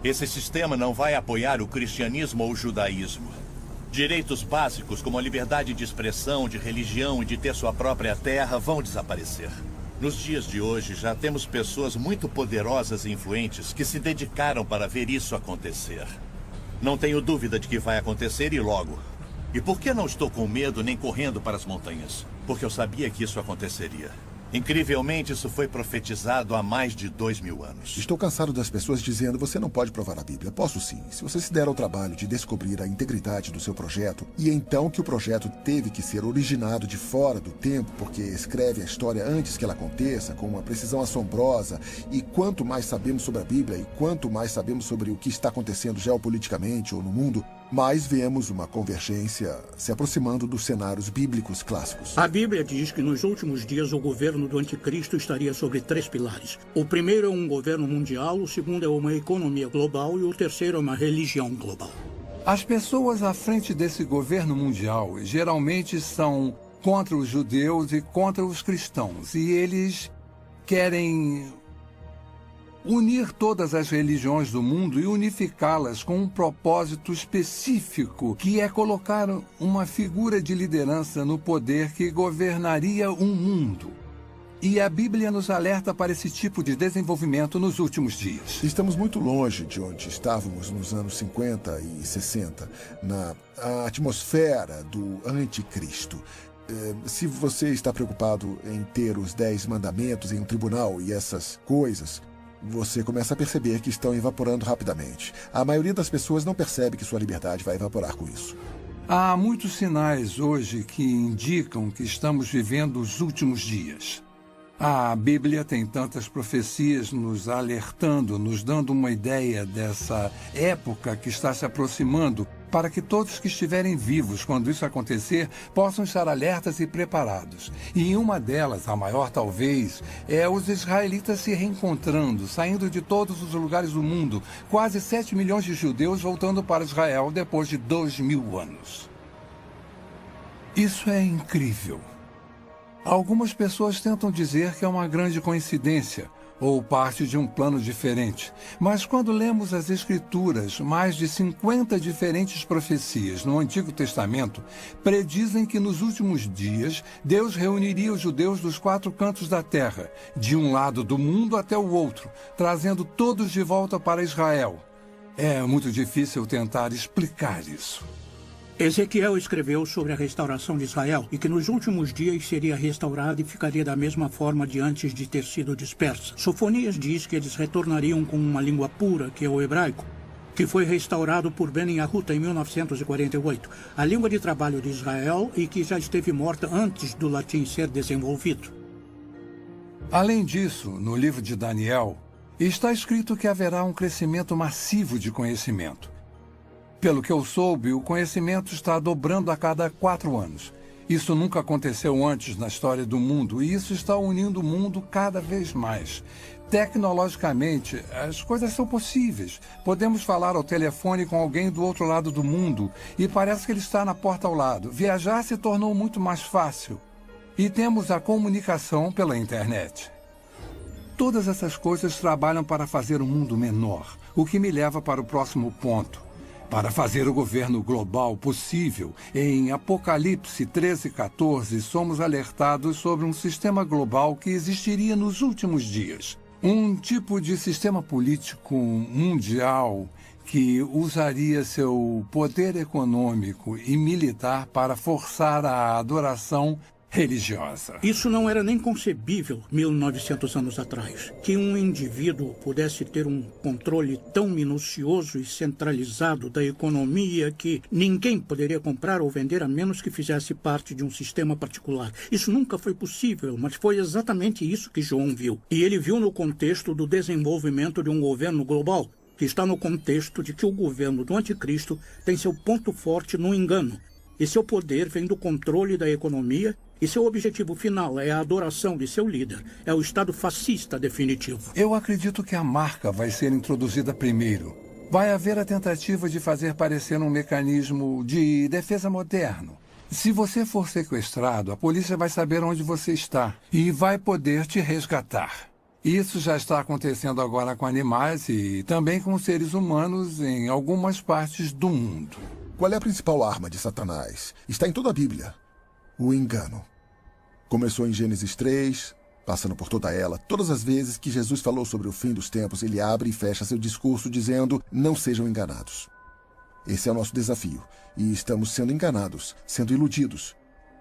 Esse sistema não vai apoiar o cristianismo ou o judaísmo. Direitos básicos como a liberdade de expressão, de religião e de ter sua própria terra vão desaparecer. Nos dias de hoje, já temos pessoas muito poderosas e influentes que se dedicaram para ver isso acontecer. Não tenho dúvida de que vai acontecer e logo. E por que não estou com medo nem correndo para as montanhas? Porque eu sabia que isso aconteceria. Incrivelmente, isso foi profetizado há mais de 2000 anos. Estou cansado das pessoas dizendo: você não pode provar a Bíblia. Posso sim, se você se der ao trabalho de descobrir a integridade do seu projeto, e então que o projeto teve que ser originado de fora do tempo, porque escreve a história antes que ela aconteça, com uma precisão assombrosa, e quanto mais sabemos sobre a Bíblia, e quanto mais sabemos sobre o que está acontecendo geopoliticamente ou no mundo, mais vemos uma convergência se aproximando dos cenários bíblicos clássicos. A Bíblia diz que nos últimos dias o governo do anticristo estaria sobre 3 pilares. O primeiro é um governo mundial, o segundo é uma economia global e o terceiro é uma religião global. As pessoas à frente desse governo mundial geralmente são contra os judeus e contra os cristãos, e eles querem unir todas as religiões do mundo e unificá-las com um propósito específico, que é colocar uma figura de liderança no poder que governaria um mundo. E a Bíblia nos alerta para esse tipo de desenvolvimento nos últimos dias. Estamos muito longe de onde estávamos nos anos 50 e 60, na atmosfera do anticristo. Se você está preocupado em ter os 10 mandamentos em um tribunal e essas coisas, você começa a perceber que estão evaporando rapidamente. A maioria das pessoas não percebe que sua liberdade vai evaporar com isso. Há muitos sinais hoje que indicam que estamos vivendo os últimos dias. A Bíblia tem tantas profecias nos alertando, nos dando uma ideia dessa época que está se aproximando, para que todos que estiverem vivos quando isso acontecer possam estar alertas e preparados. E uma delas, a maior talvez, é os israelitas se reencontrando, saindo de todos os lugares do mundo, quase 7 milhões de judeus voltando para Israel depois de 2000 anos. Isso é incrível. Algumas pessoas tentam dizer que é uma grande coincidência ou parte de um plano diferente. Mas quando lemos as Escrituras, mais de 50 diferentes profecias no Antigo Testamento predizem que nos últimos dias Deus reuniria os judeus dos 4 cantos da terra, de um lado do mundo até o outro, trazendo todos de volta para Israel. É muito difícil tentar explicar isso. Ezequiel escreveu sobre a restauração de Israel e que nos últimos dias seria restaurada e ficaria da mesma forma de antes de ter sido dispersa. Sofonias diz que eles retornariam com uma língua pura, que é o hebraico, que foi restaurado por Ben Yahuta em 1948, a língua de trabalho de Israel e que já esteve morta antes do latim ser desenvolvido. Além disso, no livro de Daniel, está escrito que haverá um crescimento massivo de conhecimento. Pelo que eu soube, o conhecimento está dobrando a cada 4 anos. Isso nunca aconteceu antes na história do mundo, e isso está unindo o mundo cada vez mais. Tecnologicamente, as coisas são possíveis. Podemos falar ao telefone com alguém do outro lado do mundo, e parece que ele está na porta ao lado. Viajar se tornou muito mais fácil. E temos a comunicação pela internet. Todas essas coisas trabalham para fazer o mundo menor, o que me leva para o próximo ponto. Para fazer o governo global possível, em Apocalipse 13:14, somos alertados sobre um sistema global que existiria nos últimos dias. Um tipo de sistema político mundial que usaria seu poder econômico e militar para forçar a adoração religiosa. Isso não era nem concebível 1900 anos atrás, que um indivíduo pudesse ter um controle tão minucioso e centralizado da economia que ninguém poderia comprar ou vender a menos que fizesse parte de um sistema particular. Isso nunca foi possível, mas foi exatamente isso que João viu. E ele viu no contexto do desenvolvimento de um governo global, que está no contexto de que o governo do anticristo tem seu ponto forte no engano. E seu poder vem do controle da economia e seu objetivo final é a adoração de seu líder. É o Estado fascista definitivo. Eu acredito que a marca vai ser introduzida primeiro. Vai haver a tentativa de fazer parecer um mecanismo de defesa moderno. Se você for sequestrado, a polícia vai saber onde você está e vai poder te resgatar. Isso já está acontecendo agora com animais e também com seres humanos em algumas partes do mundo. Qual é a principal arma de Satanás? Está em toda a Bíblia. O engano. Começou em Gênesis 3, passando por toda ela. Todas as vezes que Jesus falou sobre o fim dos tempos, ele abre e fecha seu discurso dizendo: não sejam enganados. Esse é o nosso desafio. E estamos sendo enganados, sendo iludidos.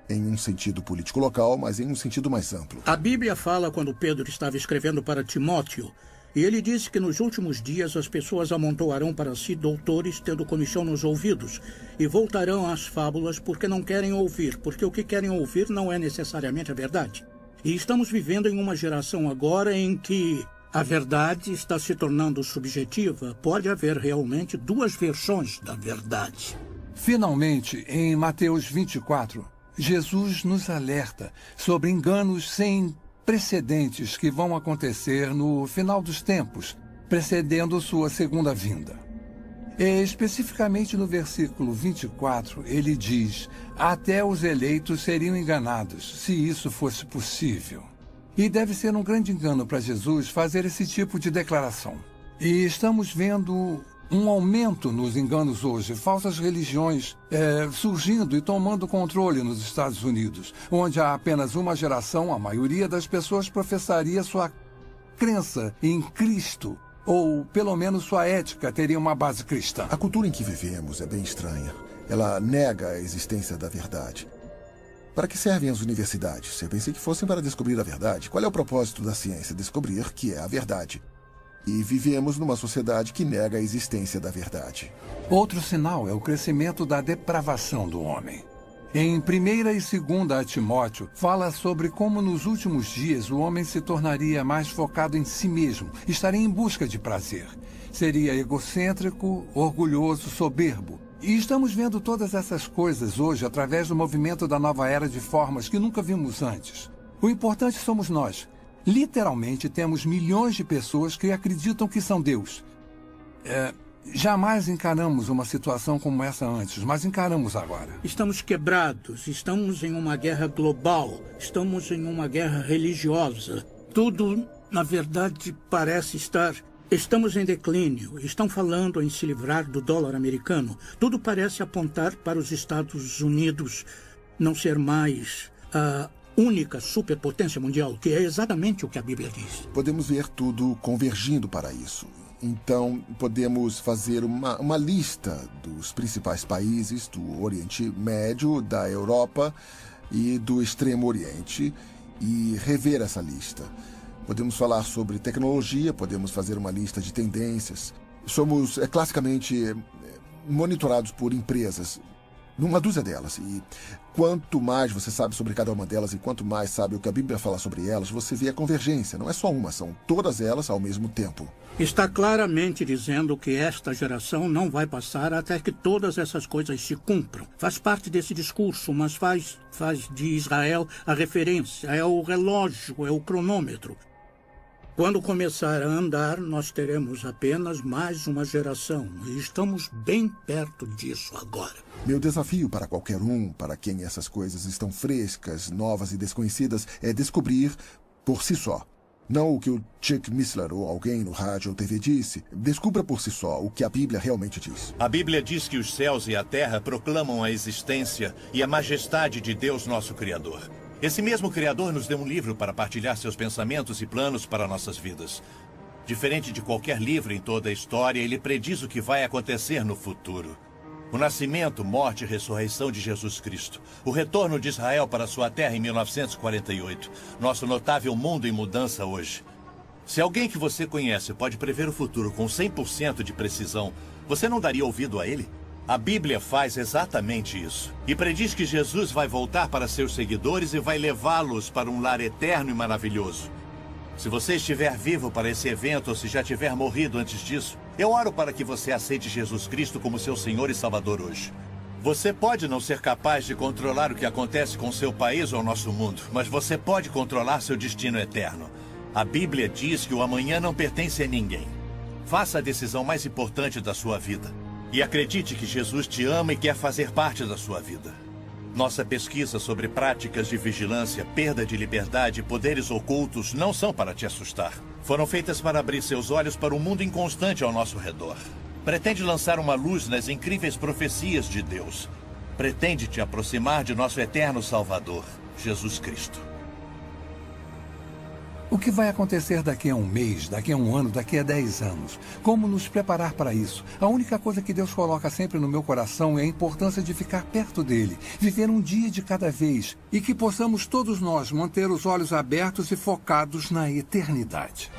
Em um sentido político local, mas em um sentido mais amplo. A Bíblia fala quando Pedro estava escrevendo para Timóteo. E ele disse que nos últimos dias as pessoas amontoarão para si doutores, tendo comichão nos ouvidos, e voltarão às fábulas porque não querem ouvir, porque o que querem ouvir não é necessariamente a verdade. E estamos vivendo em uma geração agora em que a verdade está se tornando subjetiva. Pode haver realmente 2 versões da verdade. Finalmente, em Mateus 24, Jesus nos alerta sobre enganos sem precedentes que vão acontecer no final dos tempos, precedendo sua segunda vinda. E, especificamente no versículo 24, ele diz: até os eleitos seriam enganados, se isso fosse possível. E deve ser um grande engano para Jesus fazer esse tipo de declaração. E estamos vendo um aumento nos enganos hoje, falsas religiões surgindo e tomando controle nos Estados Unidos, onde há apenas uma geração, a maioria das pessoas professaria sua crença em Cristo, ou pelo menos sua ética teria uma base cristã. A cultura em que vivemos é bem estranha. Ela nega a existência da verdade. Para que servem as universidades? Eu pensei que fossem para descobrir a verdade. Qual é o propósito da ciência? Descobrir que é a verdade. E vivemos numa sociedade que nega a existência da verdade. Outro sinal é o crescimento da depravação do homem. Em 1ª e 2ª Timóteo, fala sobre como nos últimos dias o homem se tornaria mais focado em si mesmo, estaria em busca de prazer. Seria egocêntrico, orgulhoso, soberbo. E estamos vendo todas essas coisas hoje através do movimento da nova era de formas que nunca vimos antes. O importante somos nós. Literalmente temos milhões de pessoas que acreditam que são Deus. Jamais encaramos uma situação como essa antes, mas encaramos agora. Estamos quebrados, estamos em uma guerra global, estamos em uma guerra religiosa. Tudo, na verdade, parece estar... Estamos em declínio, estão falando em se livrar do dólar americano. Tudo parece apontar para os Estados Unidos não ser mais a única superpotência mundial, que é exatamente o que a Bíblia diz. Podemos ver tudo convergindo para isso. Então, podemos fazer uma lista dos principais países do Oriente Médio, da Europa e do Extremo Oriente e rever essa lista. Podemos falar sobre tecnologia, podemos fazer uma lista de tendências. Somos classicamente monitorados por empresas, numa dúzia delas. E quanto mais você sabe sobre cada uma delas e quanto mais sabe o que a Bíblia fala sobre elas, você vê a convergência. Não é só uma, são todas elas ao mesmo tempo. Está claramente dizendo que esta geração não vai passar até que todas essas coisas se cumpram. Faz parte desse discurso, mas faz de Israel a referência, é o relógio, é o cronômetro. Quando começar a andar, nós teremos apenas mais uma geração. E estamos bem perto disso agora. Meu desafio para qualquer um, para quem essas coisas estão frescas, novas e desconhecidas, é descobrir por si só. Não o que o Chuck Missler ou alguém no rádio ou TV disse. Descubra por si só o que a Bíblia realmente diz. A Bíblia diz que os céus e a terra proclamam a existência e a majestade de Deus, nosso Criador. Esse mesmo Criador nos deu um livro para partilhar seus pensamentos e planos para nossas vidas. Diferente de qualquer livro em toda a história, ele prediz o que vai acontecer no futuro. O nascimento, morte e ressurreição de Jesus Cristo. O retorno de Israel para sua terra em 1948. Nosso notável mundo em mudança hoje. Se alguém que você conhece pode prever o futuro com 100% de precisão, você não daria ouvido a ele? A Bíblia faz exatamente isso. E prediz que Jesus vai voltar para seus seguidores e vai levá-los para um lar eterno e maravilhoso. Se você estiver vivo para esse evento ou se já tiver morrido antes disso, eu oro para que você aceite Jesus Cristo como seu Senhor e Salvador hoje. Você pode não ser capaz de controlar o que acontece com seu país ou nosso mundo, mas você pode controlar seu destino eterno. A Bíblia diz que o amanhã não pertence a ninguém. Faça a decisão mais importante da sua vida. E acredite que Jesus te ama e quer fazer parte da sua vida. Nossa pesquisa sobre práticas de vigilância, perda de liberdade e poderes ocultos não são para te assustar. Foram feitas para abrir seus olhos para um mundo inconstante ao nosso redor. Pretende lançar uma luz nas incríveis profecias de Deus. Pretende te aproximar de nosso eterno Salvador, Jesus Cristo. O que vai acontecer daqui a um mês, daqui a um ano, daqui a 10 anos? Como nos preparar para isso? A única coisa que Deus coloca sempre no meu coração é a importância de ficar perto dele, viver um dia de cada vez e que possamos todos nós manter os olhos abertos e focados na eternidade.